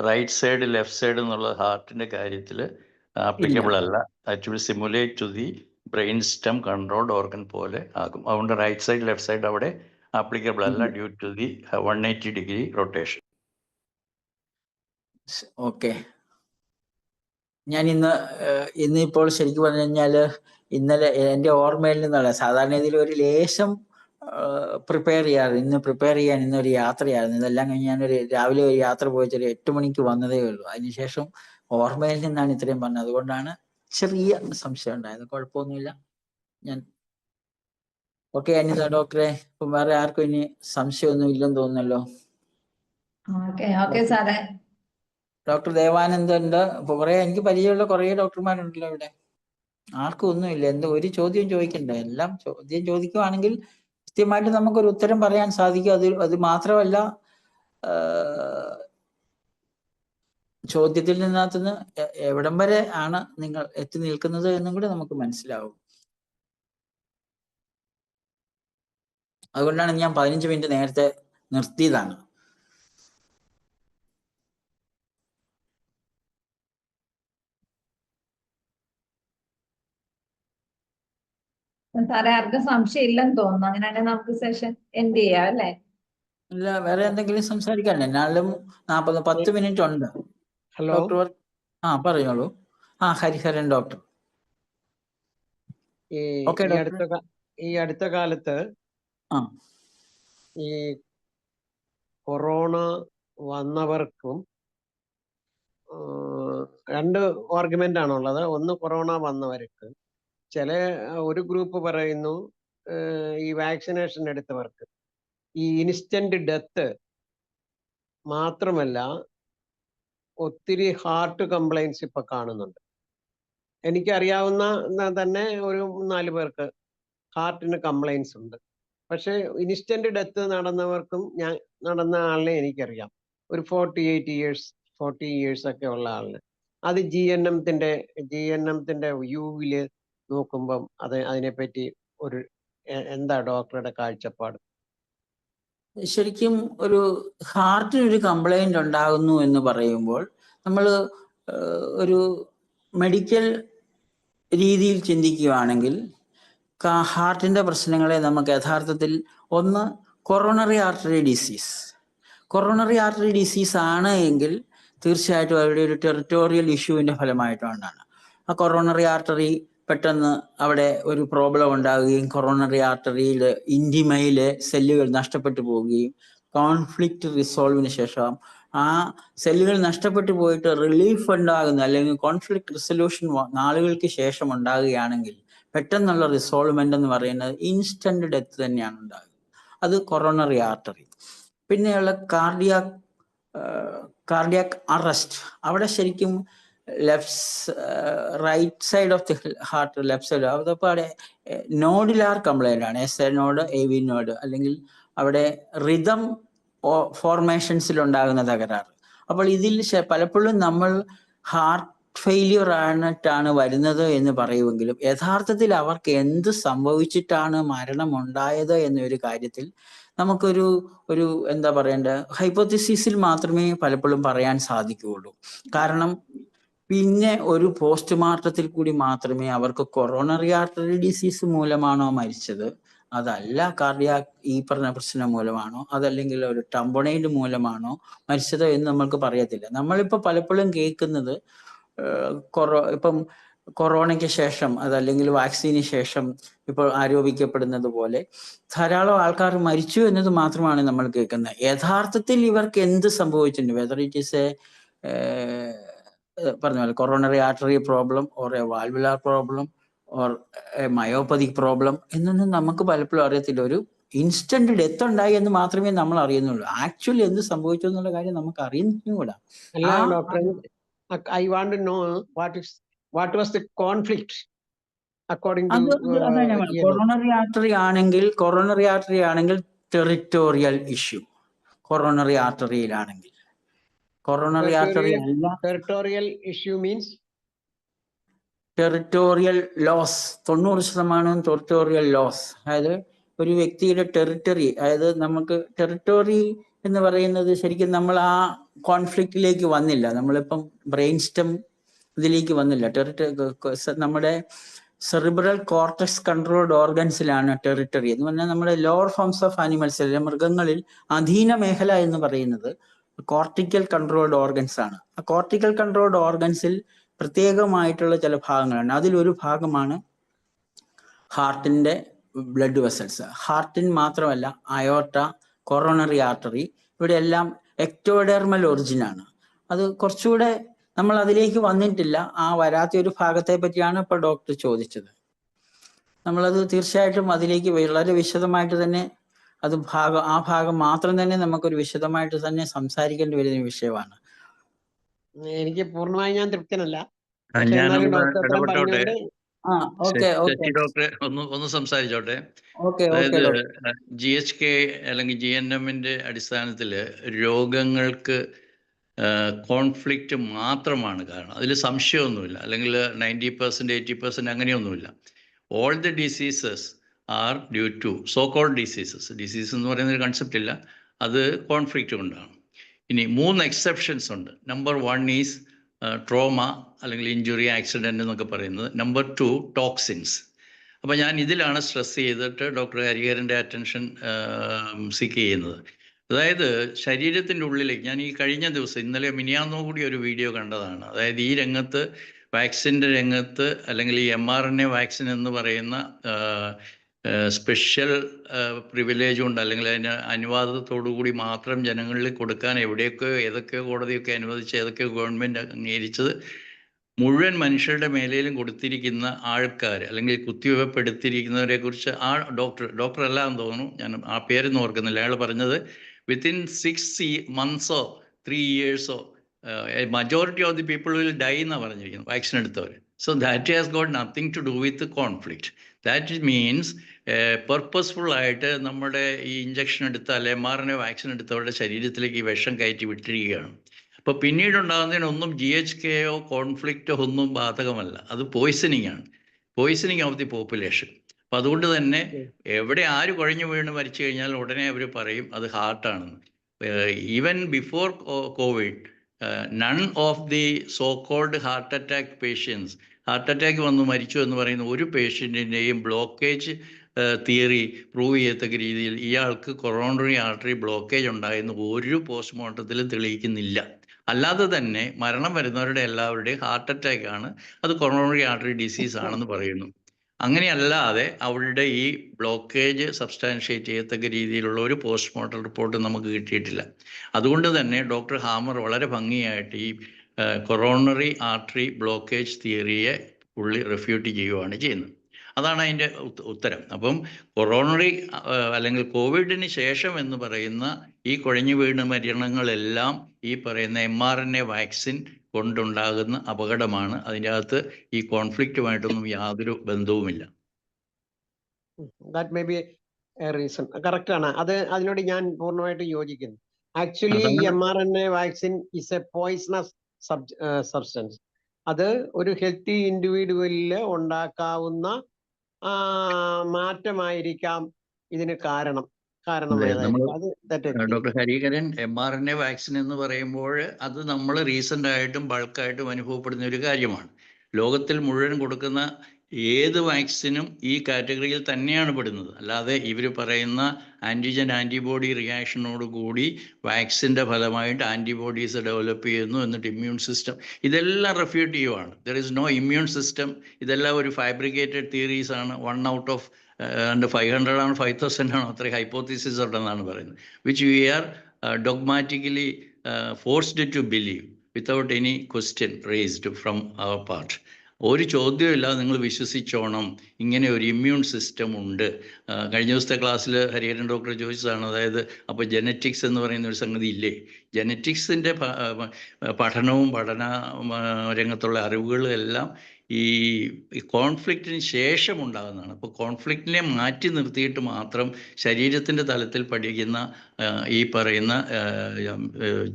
റൈറ്റ് സൈഡ് ലെഫ്റ്റ് സൈഡ് എന്നുള്ള ഹാർട്ടിന്റെ കാര്യത്തിൽ ആപ്ലിക്കബിൾ അല്ല. That will simulate to the brain stem controlled organ പോലെ ആകും. അതുകൊണ്ട് റൈറ്റ് സൈഡ് ലെഫ്റ്റ് സൈഡ് അവിടെ ആപ്ലിക്കബിൾ അല്ല, due to the 180 degree rotation. Okay. ഞാൻ ഇന്നിപ്പോൾ ശരിക്കും പറഞ്ഞു കഴിഞ്ഞാല് ഇന്നലെ എൻ്റെ ഓർമ്മയിൽ നിന്നുള്ള സാധാരണ രീതിയിൽ ഒരു ലേശം പ്രിപ്പയർ ചെയ്യാറ്, ഇന്ന് പ്രിപ്പയർ ചെയ്യാൻ ഇന്നൊരു യാത്രയായിരുന്നു. ഇതെല്ലാം കഴിഞ്ഞ് ഞാനൊരു രാവിലെ ഒരു യാത്ര പോയിട്ട് ഒരു 8 മണിക്ക് വന്നതേ ഉള്ളൂ. അതിനുശേഷം ഓർമ്മയിൽ നിന്നാണ് ഇത്രയും പറഞ്ഞത്. അതുകൊണ്ടാണ് ചെറിയ സംശയം ഉണ്ടായത്. കുഴപ്പമൊന്നുമില്ല. ഞാൻ ഓക്കെ. അനിത ഡോക്ടറെ, ഇപ്പം വേറെ ആർക്കും ഇനി സംശയമൊന്നും ഇല്ലെന്ന് തോന്നുന്നല്ലോ. ഡോക്ടർ ദേവാനന്ദുണ്ട്. ഇപ്പൊ എനിക്ക് പരിചയമുള്ള കുറേ ഡോക്ടർമാരുണ്ടല്ലോ ഇവിടെ. ആർക്കും ഒന്നുമില്ല. ഒരു ചോദ്യം ചോദിക്കണ്ട. എല്ലാം ചോദ്യം ചോദിക്കുവാണെങ്കിൽ കൃത്യമായിട്ട് നമുക്കൊരു ഉത്തരം പറയാൻ സാധിക്കും. അത് മാത്രമല്ല, ചോദ്യത്തിൽ നിന്നകത്തുനിന്ന് എവിടം വരെ ആണ് നിങ്ങൾ എത്തി നിൽക്കുന്നത് എന്നും കൂടെ നമുക്ക് മനസ്സിലാവും. അതുകൊണ്ടാണ് ഞാൻ 15 മിനിറ്റ് നേരത്തെ നിർത്തിയതാണ്. സാറേ ആർക്കും സംശയം ഇല്ലെന്ന് തോന്നുന്നു. അങ്ങനെയാണെങ്കിൽ നമുക്ക് സെഷൻ എൻഡ് ചെയ്യാം അല്ലേ? ഇല്ല, വേറെ എന്തെങ്കിലും സംസാരിക്കാൻ? എന്നാലും 10 മിനിറ്റ് ഉണ്ട്. ഹലോ ഡോക്ടർ പറഞ്ഞോളൂ. ഹരിഹരൻ ഡോക്ടർ. ഈ അടുത്ത കാലത്ത് ഈ കൊറോണ വന്നവർക്കും 2 ആർഗ്യുമെന്റ് ആണുള്ളത്. ഒന്ന്, കൊറോണ വന്നവർക്ക് ഒരു ഗ്രൂപ്പ് പറയുന്നു ഈ വാക്സിനേഷൻ എടുത്തവർക്ക് ഈ ഇൻസ്റ്റന്റ് ഡെത്ത് മാത്രമല്ല ഒത്തിരി ഹാർട്ട് കംപ്ലൈൻസ് ഇപ്പൊ കാണുന്നുണ്ട്. എനിക്കറിയാവുന്ന തന്നെ ഒരു 4 പേർക്ക് ഹാർട്ടിന് കംപ്ലൈൻസ് ഉണ്ട്. പക്ഷെ ഇൻസ്റ്റന്റ് ഡെത്ത് നടന്ന ആളിനെ എനിക്കറിയാം. ഒരു 40 ഇയേഴ്സ് ഒക്കെ ഉള്ള ആളിന്. അത് ജി എൻ എംത്തിന്റെ വ്യൂവില് നോക്കുമ്പം അതിനെപ്പറ്റി എന്താ ഡോക്ടറുടെ കാഴ്ചപ്പാട്? ശരിക്കും ഒരു ഹാർട്ടിനൊരു കംപ്ലൈന്റ് ഉണ്ടാകുന്നു എന്ന് പറയുമ്പോൾ നമ്മൾ ഒരു മെഡിക്കൽ രീതിയിൽ ചിന്തിക്കുകയാണെങ്കിൽ ഹാർട്ടിന്റെ പ്രശ്നങ്ങളെ നമുക്ക് യഥാർത്ഥത്തിൽ ഒന്ന് കൊറോണറി ആർട്ടറി ഡിസീസ് ആണ് എങ്കിൽ തീർച്ചയായിട്ടും അവരുടെ ഒരു ടെറിട്ടോറിയൽ ഇഷ്യൂവിന്റെ ഫലമായിട്ടാണ്. ആ കൊറോണറി ആർട്ടറി പെട്ടെന്ന് അവിടെ ഒരു പ്രോബ്ലം ഉണ്ടാകുകയും കൊറോണറി ആർട്ടറിയിൽ ഇൻഡിമയിലെ സെല്ലുകൾ നഷ്ടപ്പെട്ടു പോവുകയും കോൺഫ്ലിക്റ്റ് റിസോൾവിന് ശേഷം ആ സെല്ലുകൾ നഷ്ടപ്പെട്ടു പോയിട്ട് റിലീഫ് ഉണ്ടാകുന്ന അല്ലെങ്കിൽ കോൺഫ്ലിക്റ്റ് റിസൊല്യൂഷൻ നാളുകൾക്ക് ശേഷം ഉണ്ടാകുകയാണെങ്കിൽ പെട്ടെന്നുള്ള റിസോൾവ്മെന്റ് എന്ന് പറയുന്നത് ഇൻസ്റ്റന്റ് ഡെത്ത് തന്നെയാണ് ഉണ്ടാകുന്നത്. അത് കൊറോണറി ആർട്ടറി. പിന്നെയുള്ള കാർഡിയാക് കാർഡിയാക് അറസ്റ്റ്, അവിടെ ശരിക്കും right side of the heart, left side, അതപ്പോൾ അവിടെ നോഡിലാർ കംപ്ലൈൻ്റ് ആണ്, S A node, A V node, അല്ലെങ്കിൽ അവിടെ റിതം ഫോർമേഷൻസിൽ ഉണ്ടാകുന്ന തകരാറ്. അപ്പോൾ ഇതിൽ പലപ്പോഴും നമ്മൾ ഹാർട്ട് ഫെയിലിയർ ആയിട്ടാണ് വരുന്നത് എന്ന് പറയുമെങ്കിലും യഥാർത്ഥത്തിൽ അവർക്ക് എന്ത് സംഭവിച്ചിട്ടാണ് മരണമുണ്ടായത് എന്നൊരു കാര്യത്തിൽ നമുക്കൊരു എന്താ പറയണ്ട ഹൈപ്പോത്തിസിസിൽ മാത്രമേ പലപ്പോഴും പറയാൻ സാധിക്കുകയുള്ളൂ. കാരണം പിന്നെ ഒരു പോസ്റ്റ്മോർട്ടത്തിൽ കൂടി മാത്രമേ അവർക്ക് കൊറോണറി ആർട്ടറി ഡിസീസ് മൂലമാണോ മരിച്ചത്, അതല്ല കാർഡിയാക് ഈ പറഞ്ഞ പ്രശ്നം മൂലമാണോ, അതല്ലെങ്കിൽ ഒരു ടംബോണൈഡ് മൂലമാണോ മരിച്ചത് എന്ന് നമ്മൾക്ക് പറയത്തില്ല. നമ്മളിപ്പോൾ പലപ്പോഴും കേൾക്കുന്നത് ഇപ്പം കൊറോണയ്ക്ക് ശേഷം അതല്ലെങ്കിൽ വാക്സിന് ശേഷം ഇപ്പോൾ ആരോപിക്കപ്പെടുന്നത് പോലെ ധാരാളം ആൾക്കാർ മരിച്ചു എന്നത് മാത്രമാണ് നമ്മൾ കേൾക്കുന്നത്. യഥാർത്ഥത്തിൽ ഇവർക്ക് എന്ത് സംഭവിച്ചിട്ടുണ്ട്, വെദർ ഇറ്റ് ഈസ് പറഞ്ഞ പോലെ coronary artery problem or a valvular problem or a myopathic problem എന്നൊന്നും നമുക്ക് പലപ്പോഴും അറിയത്തില്ല. ഒരു ഇൻസ്റ്റന്റ് ഡെത്ത് ഉണ്ടായി എന്ന് മാത്രമേ നമ്മൾ അറിയുന്നുള്ളൂ. ആക്ച്വലി എന്ത് സംഭവിച്ചു എന്നുള്ള കാര്യം നമുക്ക് അറിയുന്നുകൂടാ. അല്ല doctor, I want to know what was the conflict according to coronary artery ആണെങ്കിൽ ടെറിറ്റോറിയൽ ഇഷ്യൂ. കൊറോണറി ആർട്ടറിയിലാണെങ്കിൽ, കൊറോണറി ആർട്ടറി അല്ല, territorial issue means territorial loss, 90% territorial loss. അതായത് ഒരു വ്യക്തിയുടെ ടെറിട്ടറി, അതായത് നമുക്ക് ടെറിട്ടറി എന്ന് പറയുന്നത് ശരിക്കും നമ്മൾ ആ കോൺഫ്ലിക്റ്റിലേക്ക് വന്നില്ല. നമ്മളിപ്പം ബ്രെയിൻ സ്റ്റെം ഇതിലേക്ക് വന്നില്ല. നമ്മുടെ സെറിബ്രൽ കോർട്ടക്സ് കൺട്രോൾഡ് ഓർഗൻസിലാണ് ടെറിട്ടറി എന്ന് പറഞ്ഞാൽ നമ്മുടെ ലോവർ ഫോംസ് ഓഫ് ആനിമൽസ്, മൃഗങ്ങളിൽ അധീന മേഖല എന്ന് പറയുന്നത് കോർട്ടിക്കൽ കൺട്രോൾഡ് ഓർഗൻസ് ആണ്. ആ കോർട്ടിക്കൽ കൺട്രോൾഡ് ഓർഗൻസിൽ പ്രത്യേകമായിട്ടുള്ള ചില ഭാഗങ്ങളാണ്. അതിലൊരു ഭാഗമാണ് ഹാർട്ടിന്റെ ബ്ലഡ് വെസൽസ്. ഹാർട്ടിന് മാത്രമല്ല അയോർട്ട, കൊറോണറി ആർട്ടറി, ഇവിടെ എല്ലാം എക്ടോഡെർമൽ ഒറിജിനാണ്. അത് കുറച്ചുകൂടെ നമ്മൾ അതിലേക്ക് വന്നിട്ടില്ല. ആ വരാത്ത ഒരു ഭാഗത്തെ പറ്റിയാണ് ഇപ്പോൾ ഡോക്ടർ ചോദിച്ചത്. നമ്മളത് തീർച്ചയായിട്ടും അതിലേക്ക് വളരെ വിശദമായിട്ട് തന്നെ ആ ഭാഗം മാത്രം തന്നെ നമുക്കൊരു വിശദമായിട്ട് തന്നെ സംസാരിക്കേണ്ടി വരുന്ന വിഷയമാണ്. എനിക്ക് പൂർണ്ണമായി ഞാൻ തൃപ്തനല്ല. ഡോക്ടറെ ഒന്ന് സംസാരിച്ചോട്ടെ. അതായത് GHK അല്ലെങ്കിൽ GNMന്റെ അടിസ്ഥാനത്തില് രോഗങ്ങൾക്ക് കോൺഫ്ലിക്റ്റ് മാത്രമാണ് കാരണം. അതിൽ സംശയമൊന്നുമില്ല. അല്ലെങ്കിൽ 90% 80% അങ്ങനെയൊന്നുമില്ല. All the diseases are due to so called disease എന്ന് പറയുന്നൊരു കൺസെപ്റ്റ് ഇല്ല, അത് കോൺഫ്ലിക്റ്റ് കൊണ്ടാണ്. ഇനി 3 എക്സെപ്ഷൻസ് ഉണ്ട്. നമ്പർ 1 ഈസ് ട്രോമ അല്ലെങ്കിൽ ഇഞ്ചുറി, ആക്സിഡൻറ്റ് എന്നൊക്കെ പറയുന്നത്. Number 2 toxins. അപ്പോൾ ഞാൻ ഇതിലാണ് സ്ട്രെസ് ചെയ്തിട്ട് ഡോക്ടർ ഹരിഹരൻ്റെ അറ്റൻഷൻ സീക്ക് ചെയ്യുന്നത്. അതായത് ശരീരത്തിൻ്റെ ഉള്ളിലേക്ക്, ഞാൻ ഈ കഴിഞ്ഞ ദിവസം ഇന്നലെ മിനിയാന്നോ കൂടി ഒരു വീഡിയോ കണ്ടതാണ്. അതായത് ഈ രംഗത്ത്, വാക്സിൻ്റെ രംഗത്ത്, അല്ലെങ്കിൽ ഈ mRNA വാക്സിൻ എന്ന് പറയുന്ന സ്പെഷ്യൽ പ്രിവിലേജ് ഉണ്ട്, അല്ലെങ്കിൽ അതിന് അനുവാദത്തോടു കൂടി മാത്രം ജനങ്ങളിൽ കൊടുക്കാൻ എവിടെയൊക്കെയോ ഏതൊക്കെയോ കോടതിയൊക്കെ അനുവദിച്ച് ഏതൊക്കെയോ ഗവൺമെൻറ് അംഗീകരിച്ചത് മുഴുവൻ മനുഷ്യരുടെ മേലേലും കൊടുത്തിരിക്കുന്ന ആൾക്കാർ, അല്ലെങ്കിൽ കുത്തിവെപ്പെടുത്തിയിരിക്കുന്നവരെ കുറിച്ച് ആ ഡോക്ടർ അല്ല എന്ന് തോന്നുന്നു, ഞാൻ ആ പേരൊന്നും ഓർക്കുന്നില്ല, അയാൾ പറഞ്ഞത് within 6 months 3 years majority of the people will die എന്നാണ് പറഞ്ഞിരിക്കുന്നത് vaccine എടുത്തവർ. So that has got nothing to do with the conflict. That means purposeful ആയിട്ട് നമ്മുടെ ഈ ഇഞ്ചക്ഷൻ എടുത്താൽ mRNA വാക്സിൻ എടുത്തവരുടെ ശരീരത്തിലേക്ക് ഈ വിഷം കയറ്റി വിട്ടിരിക്കുകയാണ്. അപ്പോൾ പിന്നീടുണ്ടാകുന്നതിനൊന്നും GHKയോ കോൺഫ്ലിക്റ്റോ ഒന്നും ബാധകമല്ല. അത് പോയ്സണിങ് ആണ്, പോയ്സണിങ് ഓഫ് ദി പോപ്പുലേഷൻ. അപ്പം അതുകൊണ്ട് തന്നെ എവിടെ ആര് കുഴഞ്ഞു വീണ് മരിച്ചു കഴിഞ്ഞാൽ ഉടനെ അവർ പറയും അത് ഹാർട്ടാണെന്ന്. Even before covid none of the so called heart attack patients, heart attack വന്നു മരിച്ചു എന്ന് പറയുന്ന ഒരു പേഷ്യൻറ്റിൻ്റെയും ബ്ലോക്കേജ് തിയറി പ്രൂവ് ചെയ്യത്തക്ക രീതിയിൽ ഇയാൾക്ക് കൊറോണറി ആർട്ടറി ബ്ലോക്കേജ് ഉണ്ടായെന്ന് ഒരു പോസ്റ്റ്മോർട്ടത്തിലും തെളിയിക്കുന്നില്ല. അല്ലാതെ തന്നെ മരണം വരുന്നവരുടെ എല്ലാവരുടെയും ഹാർട്ട് അറ്റാക്ക് ആണ്, അത് കൊറോണറി ആർട്ടറി ഡിസീസ് ആണെന്ന് പറയുന്നു. അങ്ങനെയല്ലാതെ അവളുടെ ഈ ബ്ലോക്കേജ് സബ്സ്റ്റാൻഷിയേറ്റ് ചെയ്യത്തക്ക രീതിയിലുള്ള ഒരു പോസ്റ്റ്മോർട്ടം റിപ്പോർട്ട് നമുക്ക് കിട്ടിയിട്ടില്ല. അതുകൊണ്ട് തന്നെ ഡോക്ടർ ഹാമർ വളരെ ഭംഗിയായിട്ട് ഈ കൊറോണറി ആർട്ടറി ബ്ലോക്കേജ് തിയറിയെ പുള്ളി റെഫ്യൂട്ട് ചെയ്യുകയാണ് ചെയ്യുന്നത്. അതാണ് അതിൻ്റെ ഉത്തരം. അപ്പം കൊറോണറി അല്ലെങ്കിൽ കോവിഡിന് ശേഷം എന്ന് പറയുന്ന ഈ കുഴഞ്ഞു വീണ മരണങ്ങളെല്ലാം ഈ പറയുന്ന mRNA വാക്സിൻ കൊണ്ടുണ്ടാകുന്ന അപകടമാണ്. അതിൻ്റെ അകത്ത് ഈ കോൺഫ്ലിക്റ്റുമായിട്ടൊന്നും യാതൊരു ബന്ധവുമില്ല. That may be A reason. Correct ആണ്. അതിനോട് ഞാൻ പൂർണ്ണമായിട്ട് യോജിക്കുന്നു. ആക്ച്വലി ഈ അതാണ് mRNA vaccine is A poisonous substance. അത് ഒരു ഹെൽത്തി ഇൻഡിവിഡ്വലില് ഉണ്ടാക്കാവുന്ന മാറ്റമായിരിക്കാം ഇതിന് കാരണം. ഡോക്ടർ ഹരിഹരൻ, mRNA വാക്സിൻ എന്ന് പറയുമ്പോൾ അത് നമ്മൾ റീസെൻ്റ് ആയിട്ടും ബൾക്കായിട്ടും അനുഭവപ്പെടുന്ന ഒരു കാര്യമാണ്. ലോകത്തിൽ മുഴുവൻ കൊടുക്കുന്ന ഏത് വാക്സിനും ഈ കാറ്റഗറിയിൽ തന്നെയാണ് പെടുന്നത്. അല്ലാതെ ഇവർ പറയുന്ന ആൻറ്റിജൻ ആൻറ്റിബോഡി റിയാക്ഷനോട് കൂടി വാക്സിൻ്റെ ഫലമായിട്ട് ആൻറ്റിബോഡീസ് ഡെവലപ്പ് ചെയ്യുന്നു, എന്നിട്ട് ഇമ്മ്യൂൺ സിസ്റ്റം, ഇതെല്ലാം റെഫ്യൂട്ട് ചെയ്യുവാണ്. There is no immune system. ഇതെല്ലാം ഒരു ഫാബ്രിക്കേറ്റഡ് തിയറീസ് ആണ്. 1 out of 500 ആണോ 5000 ആണോ അത്ര ഹൈപ്പോത്തീസിസ് ഉണ്ടെന്നാണ് പറയുന്നത്, which we are dogmatically forced to believe without any question raised from our part. ഒരു ചോദ്യമില്ലാതെ നിങ്ങൾ വിശ്വസിച്ചോണം ഇങ്ങനെ ഒരു ഇമ്മ്യൂൺ സിസ്റ്റം ഉണ്ട്. കഴിഞ്ഞ ദിവസത്തെ ക്ലാസ്സിൽ ഹരിഹരൻ ഡോക്ടർ ചോദിച്ചതാണ്, അതായത് അപ്പോൾ ജെനറ്റിക്സ് എന്ന് പറയുന്ന ഒരു സംഗതി ഇല്ലേ? ജെനറ്റിക്സിൻ്റെ പഠനവും പഠന രംഗത്തുള്ള അറിവുകളും എല്ലാം ഈ കോൺഫ്ലിക്റ്റിന് ശേഷം ഉണ്ടാകുന്നതാണ്. അപ്പോൾ കോൺഫ്ലിക്റ്റിനെ മാറ്റി നിർത്തിയിട്ട് മാത്രം ശരീരത്തിൻ്റെ തലത്തിൽ പഠിക്കുന്ന ഈ പറയുന്ന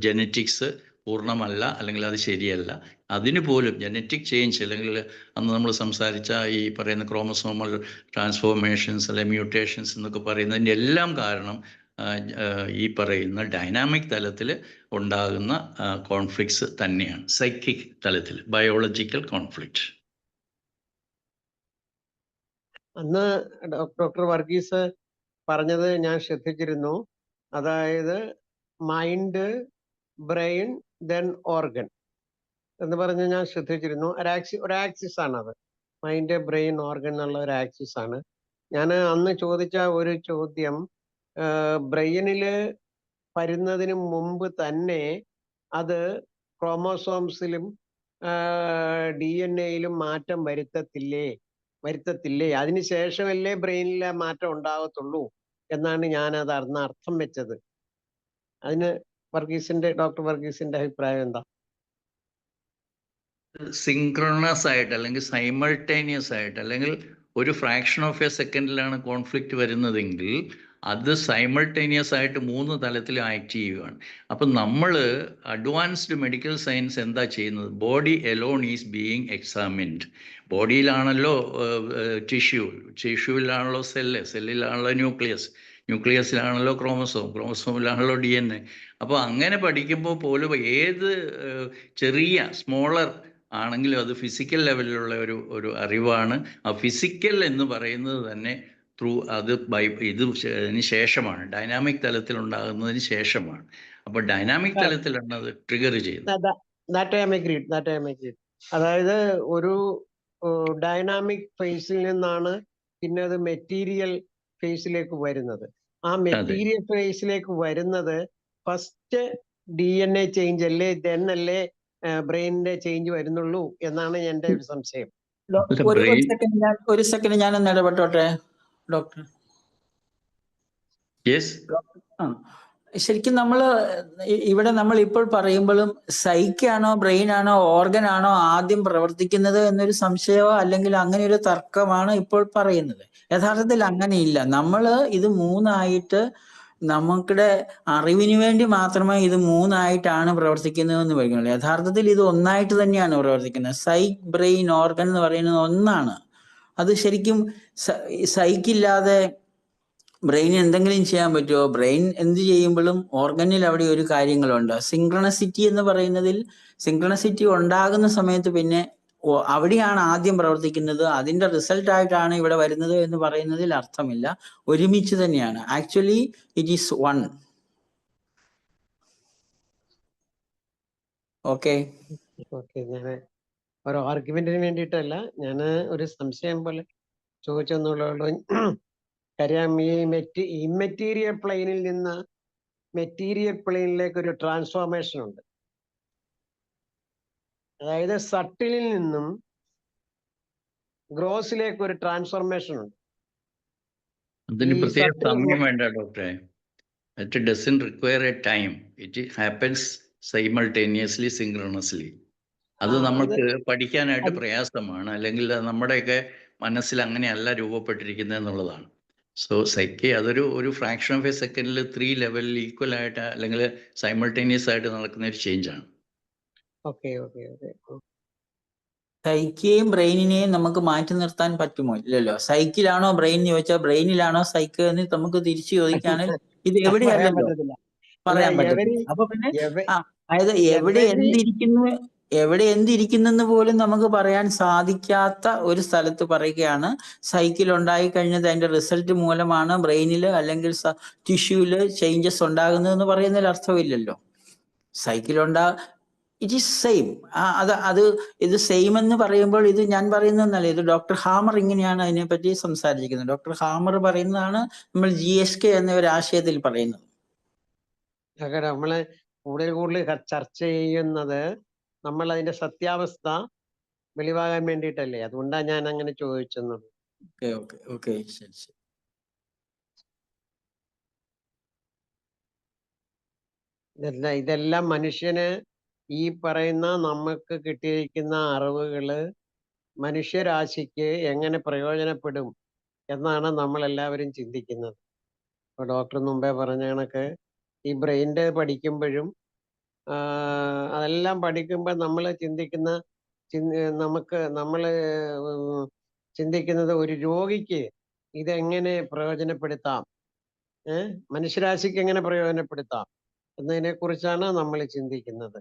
ജെനറ്റിക്സ് പൂർണ്ണമല്ല, അല്ലെങ്കിൽ അത് ശരിയല്ല. അതിന് പോലും ജനറ്റിക് ചേഞ്ച്, അല്ലെങ്കിൽ അന്ന് നമ്മൾ സംസാരിച്ച ഈ പറയുന്ന ക്രോമസോമൽ ട്രാൻസ്ഫോർമേഷൻസ് അല്ലെ മ്യൂട്ടേഷൻസ് എന്നൊക്കെ പറയുന്നതിൻ്റെ എല്ലാം കാരണം ഈ പറയുന്ന ഡൈനാമിക് തലത്തിൽ ഉണ്ടാകുന്ന കോൺഫ്ലിക്ട്സ് തന്നെയാണ്. സൈക്കിക് തലത്തിൽ ബയോളജിക്കൽ കോൺഫ്ലിക്റ്റ്. അന്ന് ഡോക്ടർ വർഗീസ് പറഞ്ഞത് ഞാൻ ശ്രദ്ധിച്ചിരുന്നു. അതായത് മൈൻഡ്, ബ്രെയിൻ, ദെൻ ഓർഗൻ എന്ന് പറഞ്ഞ് ഞാൻ ശ്രദ്ധിച്ചിരുന്നു. ഒരു ആക്സിസ് ആണ് അത്. മൈൻഡ്, ബ്രെയിൻ, ഓർഗൻ എന്നുള്ള ഒരു ആക്സിസ് ആണ്. ഞാൻ അന്ന് ചോദിച്ച ഒരു ചോദ്യം, ബ്രെയിനില് വരുന്നതിന് മുമ്പ് തന്നെ അത് ക്രോമോസോംസിലും DNA-യിലും മാറ്റം വരുത്തത്തില്ലേ? അതിനുശേഷമല്ലേ ബ്രെയിനിലെ മാറ്റം ഉണ്ടാകത്തുള്ളൂ എന്നാണ് ഞാനത് അർത്ഥം വെച്ചത്. അതിന് ഡോക്ടർ വർഗീസിന്റെ അഭിപ്രായം എന്താ? സിങ്ക്രണസ് ആയിട്ട്, അല്ലെങ്കിൽ സൈമൾട്ടേനിയസ് ആയിട്ട്, അല്ലെങ്കിൽ ഒരു ഫ്രാക്ഷൻ ഓഫ് എ സെക്കൻഡിലാണ് കോൺഫ്ലിക്റ്റ് വരുന്നതെങ്കിൽ അത് സൈമൾട്ടേനിയസ് ആയിട്ട് 3 തലത്തിൽ ആക്ട് ചെയ്യുകയാണ്. അപ്പം നമ്മൾ അഡ്വാൻസ്ഡ് മെഡിക്കൽ സയൻസ് എന്താ ചെയ്യുന്നത്? Body alone is being examined. ബോഡിയിലാണല്ലോ ടിഷ്യൂവിലാണല്ലോ സെല്ലിലാണല്ലോ ന്യൂക്ലിയസിലാണല്ലോ ക്രോമസോമിലാണല്ലോ DNA. അപ്പോൾ അങ്ങനെ പഠിക്കുമ്പോൾ പോലും ഏത് ചെറിയ സ്മോളർ ആണെങ്കിലും അത് ഫിസിക്കൽ ലെവലിലുള്ള ഒരു അറിവാണ്. ആ ഫിസിക്കൽ എന്ന് പറയുന്നത് തന്നെ ഇതിന് ശേഷമാണ്, ഡൈനാമിക് തലത്തിൽ ഉണ്ടാകുന്നതിന് ശേഷമാണ്. അപ്പോൾ ഡൈനാമിക് തലത്തിലാണ് അത് ട്രിഗർ ചെയ്യുന്നത്. That I am agreed. അതായത് ഒരു ഡൈനാമിക് ഫേസിൽ നിന്നാണ് പിന്നെ അത് മെറ്റീരിയൽ ഫേസിലേക്ക് വരുന്നത്. ആ മെറ്റീരിയൽ ഫേസിലേക്ക് വരുന്നത് ഫസ്റ്റ് DNA ചേഞ്ച് അല്ലേ, ദെൻ അല്ലേ ബ്രെയിനിന്റെ ചേഞ്ച് വരുന്നുള്ളൂ എന്നാണ് എൻ്റെ ഒരു സംശയം. ഒരു സെക്കൻഡ് ഞാനൊന്ന് ഇടപെട്ടോട്ടെ ഡോക്ടർ. ശരിക്കും ഇവിടെ നമ്മൾ ഇപ്പോൾ പറയുമ്പോഴും സൈക്കാണോ ബ്രെയിൻ ആണോ ഓർഗൻ ആണോ ആദ്യം പ്രവർത്തിക്കുന്നത് എന്നൊരു സംശയമോ അല്ലെങ്കിൽ അങ്ങനെ ഒരു തർക്കമാണ് ഇപ്പോൾ പറയുന്നത്. യഥാർത്ഥത്തിൽ അങ്ങനെയില്ല. നമ്മൾ ഇത് 3ആയിട്ട് നമുക്കിടെ അറിവിന് വേണ്ടി മാത്രമേ ഇത് 3ആയിട്ടാണ് പ്രവർത്തിക്കുന്നതെന്ന് പറയുന്നത്. യഥാർത്ഥത്തിൽ ഇത് ഒന്നായിട്ട് തന്നെയാണ് പ്രവർത്തിക്കുന്നത്. സൈക്ക്, ബ്രെയിൻ, ഓർഗൻ എന്ന് പറയുന്നത് ഒന്നാണ്. അത് ശരിക്കും സൈക്കില്ലാതെ ബ്രെയിൻ എന്തെങ്കിലും ചെയ്യാൻ പറ്റുമോ? ബ്രെയിൻ എന്ത് ചെയ്യുമ്പോഴും ഓർഗനിൽ അവിടെ ഒരു കാര്യങ്ങളുണ്ട്. സിങ്ക്രണസിറ്റി എന്ന് പറയുന്നതിൽ സിങ്ക്രണസിറ്റി ഉണ്ടാകുന്ന സമയത്ത് പിന്നെ അവിടെയാണ് ആദ്യം പ്രവർത്തിക്കുന്നത്, അതിന്റെ റിസൾട്ട് ആയിട്ടാണ് ഇവിടെ വരുന്നത് എന്ന് പറയുന്നതിൽ അർത്ഥമില്ല. ഒരുമിച്ച് തന്നെയാണ്. Actually it is one. Okay, ഞാൻ ഒരു ആർഗ്യുമെന്റിന് വേണ്ടിയിട്ടല്ല, ഞാൻ ഒരു സംശയം പോലെ ചോദിച്ചെന്നുള്ളൂ. കാര്യം ഈ ഇമ്മെറ്റീരിയൽ പ്ലെയിനിൽ നിന്ന് മെറ്റീരിയൽ പ്ലെയിനിലേക്ക് ഒരു ട്രാൻസ്ഫോർമേഷൻ ഉണ്ട്. അതായത് സട്ടിലിൽ നിന്നും ഗ്രോസിലേക്ക് ഒരു ട്രാൻസ്ഫോർമേഷൻ ഉണ്ട്. അതിന് പ്രത്യേക സമയം വേണ്ട ഡോക്ടറെ. It doesn't require a time. It happens simultaneously, synchronously. അത് നമ്മൾക്ക് പഠിക്കാനായിട്ട് പ്രയാസമാണ്, അല്ലെങ്കിൽ നമ്മുടെയൊക്കെ മനസ്സിൽ അങ്ങനെയല്ല രൂപപ്പെട്ടിരിക്കുന്നത് എന്നുള്ളതാണ്. സോ അതൊരു ഫ്രാക്ഷൻ ഓഫ് എ സെക്കൻഡിൽ 3 ലെവലിൽ ഈക്വൽ ആയിട്ട് അല്ലെങ്കിൽ സൈമൾട്ടേനിയസ് ആയിട്ട് നടക്കുന്ന ഒരു ചേഞ്ചാണ്. സൈക്കിയെയും ബ്രെയിനിനെയും നമുക്ക് മാറ്റി നിർത്താൻ പറ്റുമോ? ഇല്ലല്ലോ. സൈക്കിലാണോ ബ്രെയിൻ എന്ന് ചോദിച്ചാൽ ബ്രെയിനിലാണോ സൈക്കിൾ എന്ന് നമുക്ക് തിരിച്ചു ചോദിക്കുകയാണെങ്കിൽ ഇത് എവിടെയല്ലല്ലോ പറയാൻ പറ്റത്തില്ല. അപ്പൊ പിന്നെ അതായത് എവിടെ എന്തിരിക്കുന്നെന്ന് പോലും നമുക്ക് പറയാൻ സാധിക്കാത്ത ഒരു സ്ഥലത്ത് പറയുകയാണ് സൈക്കിൾ ഉണ്ടായി കഴിഞ്ഞത് അതിന്റെ റിസൾട്ട് മൂലമാണ് ബ്രെയിനിൽ അല്ലെങ്കിൽ ടിഷ്യൂല് ചേഞ്ചസ് ഉണ്ടാകുന്നതെന്ന് പറയുന്നതിൽ അർത്ഥമില്ലല്ലോ. Cycle it is same. ഇത് സെയിം എന്ന് പറയുമ്പോൾ ഇത് ഞാൻ പറയുന്നതല്ല, ഇത് ഡോക്ടർ ഹാമർ ഇങ്ങനെയാണ് അതിനെപ്പറ്റി സംസാരിച്ചിരിക്കുന്നത്. ഡോക്ടർ ഹാമർ പറയുന്നതാണ് നമ്മൾ GSK എന്ന ഒരു ആശയത്തിൽ പറയുന്നത്. നമ്മള് കൂടുതൽ ചർച്ച ചെയ്യുന്നത് നമ്മൾ അതിന്റെ സത്യാവസ്ഥ വെളിവാകാൻ വേണ്ടിയിട്ടല്ലേ, അതുകൊണ്ടാണ് ഞാൻ അങ്ങനെ ചോദിച്ചെന്നത്. ഓക്കെ ശരി. ഇതെല്ലാം മനുഷ്യന് ഈ പറയുന്ന നമുക്ക് കിട്ടിയിരിക്കുന്ന അറിവുകള് മനുഷ്യരാശിക്ക് എങ്ങനെ പ്രയോജനപ്പെടും എന്നാണ് നമ്മൾ എല്ലാവരും ചിന്തിക്കുന്നത്. ഇപ്പൊ ഡോക്ടർ മുമ്പേ പറഞ്ഞ കണക്ക് ഈ ബ്രെയിൻ്റെ പഠിക്കുമ്പോഴും അതെല്ലാം പഠിക്കുമ്പോൾ നമ്മൾ ചിന്തിക്കുന്നത് ഒരു രോഗിക്ക് ഇതെങ്ങനെ പ്രയോജനപ്പെടുത്താം, മനുഷ്യരാശിക്ക് എങ്ങനെ പ്രയോജനപ്പെടുത്താം എന്നതിനെ കുറിച്ചാണ് നമ്മൾ ചിന്തിക്കുന്നത്.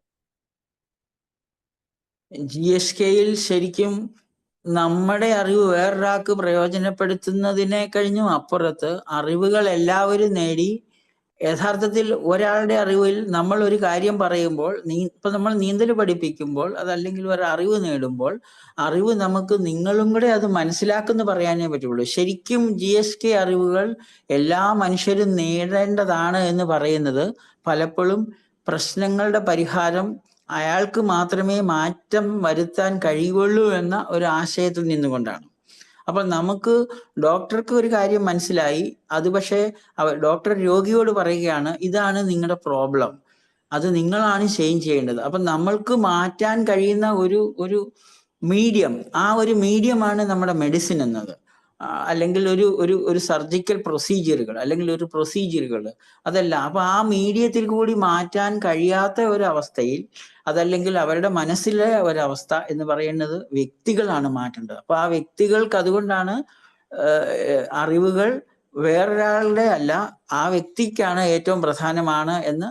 GSKയിൽ ശരിക്കും നമ്മുടെ അറിവ് വേറൊരാൾക്ക് പ്രയോജനപ്പെടുത്തുന്നതിനെ കഴിഞ്ഞും അപ്പുറത്ത് അറിവുകൾ എല്ലാവരും നേടി യഥാർത്ഥത്തിൽ ഒരാളുടെ അറിവിൽ നമ്മൾ ഒരു കാര്യം പറയുമ്പോൾ ഇപ്പൊ നമ്മൾ നീന്തൽ പഠിപ്പിക്കുമ്പോൾ അതല്ലെങ്കിൽ ഒരു അറിവ് നേടുമ്പോൾ അറിവ് നമുക്ക് നിങ്ങളും കൂടെ അത് മനസ്സിലാക്കുന്നു പറയാനേ പറ്റുള്ളൂ. ശരിക്കും GSK അറിവുകൾ എല്ലാ മനുഷ്യരും നേടേണ്ടതാണ് എന്ന് പറയുന്നത് പലപ്പോഴും പ്രശ്നങ്ങളുടെ പരിഹാരം അയാൾക്ക് മാത്രമേ മാറ്റം വരുത്താൻ കഴിയുള്ളൂ എന്ന ഒരു ആശയത്തിൽ നിന്നുകൊണ്ടാണ്. അപ്പൊ നമുക്ക് ഡോക്ടർക്ക് ഒരു കാര്യം മനസ്സിലായി, അത് പക്ഷേ ഡോക്ടർ രോഗിയോട് പറയുകയാണ് ഇതാണ് നിങ്ങളുടെ പ്രോബ്ലം, അത് നിങ്ങളാണ് ചേഞ്ച് ചെയ്യേണ്ടത്. അപ്പൊ നമ്മൾക്ക് മാറ്റാൻ കഴിയുന്ന ഒരു മീഡിയം, ആ ഒരു മീഡിയമാണ് നമ്മുടെ മെഡിസിൻ എന്നത്. അല്ലെങ്കിൽ ഒരു സർജിക്കൽ പ്രൊസീജിയറുകൾ അല്ലെങ്കിൽ ഒരു പ്രൊസീജിയറുകൾ അതല്ല. അപ്പൊ ആ മീഡിയത്തിൽ കൂടി മാറ്റാൻ കഴിയാത്ത ഒരവസ്ഥയിൽ അതല്ലെങ്കിൽ അവരുടെ മനസ്സിലെ ഒരവസ്ഥ എന്ന് പറയുന്നത് വ്യക്തികളാണ് മാറ്റേണ്ടത്. അപ്പൊ ആ വ്യക്തികൾക്ക് അതുകൊണ്ടാണ് അറിവുകൾ വേറൊരാളുടെ അല്ല, ആ വ്യക്തിക്കാണ് ഏറ്റവും പ്രധാനമാണ് എന്ന്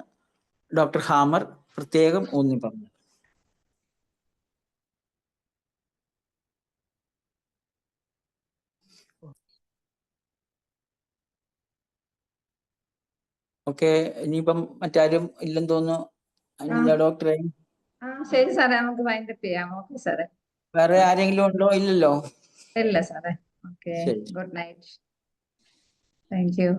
ഡോക്ടർ ഹാമർ പ്രത്യേകം ഊന്നി പറഞ്ഞു. ഓക്കെ, ഇനിയിപ്പം മറ്റാരും ഇല്ലെന്ന് തോന്നുന്നു. അനിത ഡോക്ടറെ, ശരി സാറേ, നമുക്ക് വൈൻഡപ്പ് ചെയ്യാം. ഓക്കെ സാറേ. വേറെ ആരെങ്കിലും ഉണ്ടോ? ഇല്ലല്ലോ. ഇല്ല സാറേ. Okay, good night. Thank you.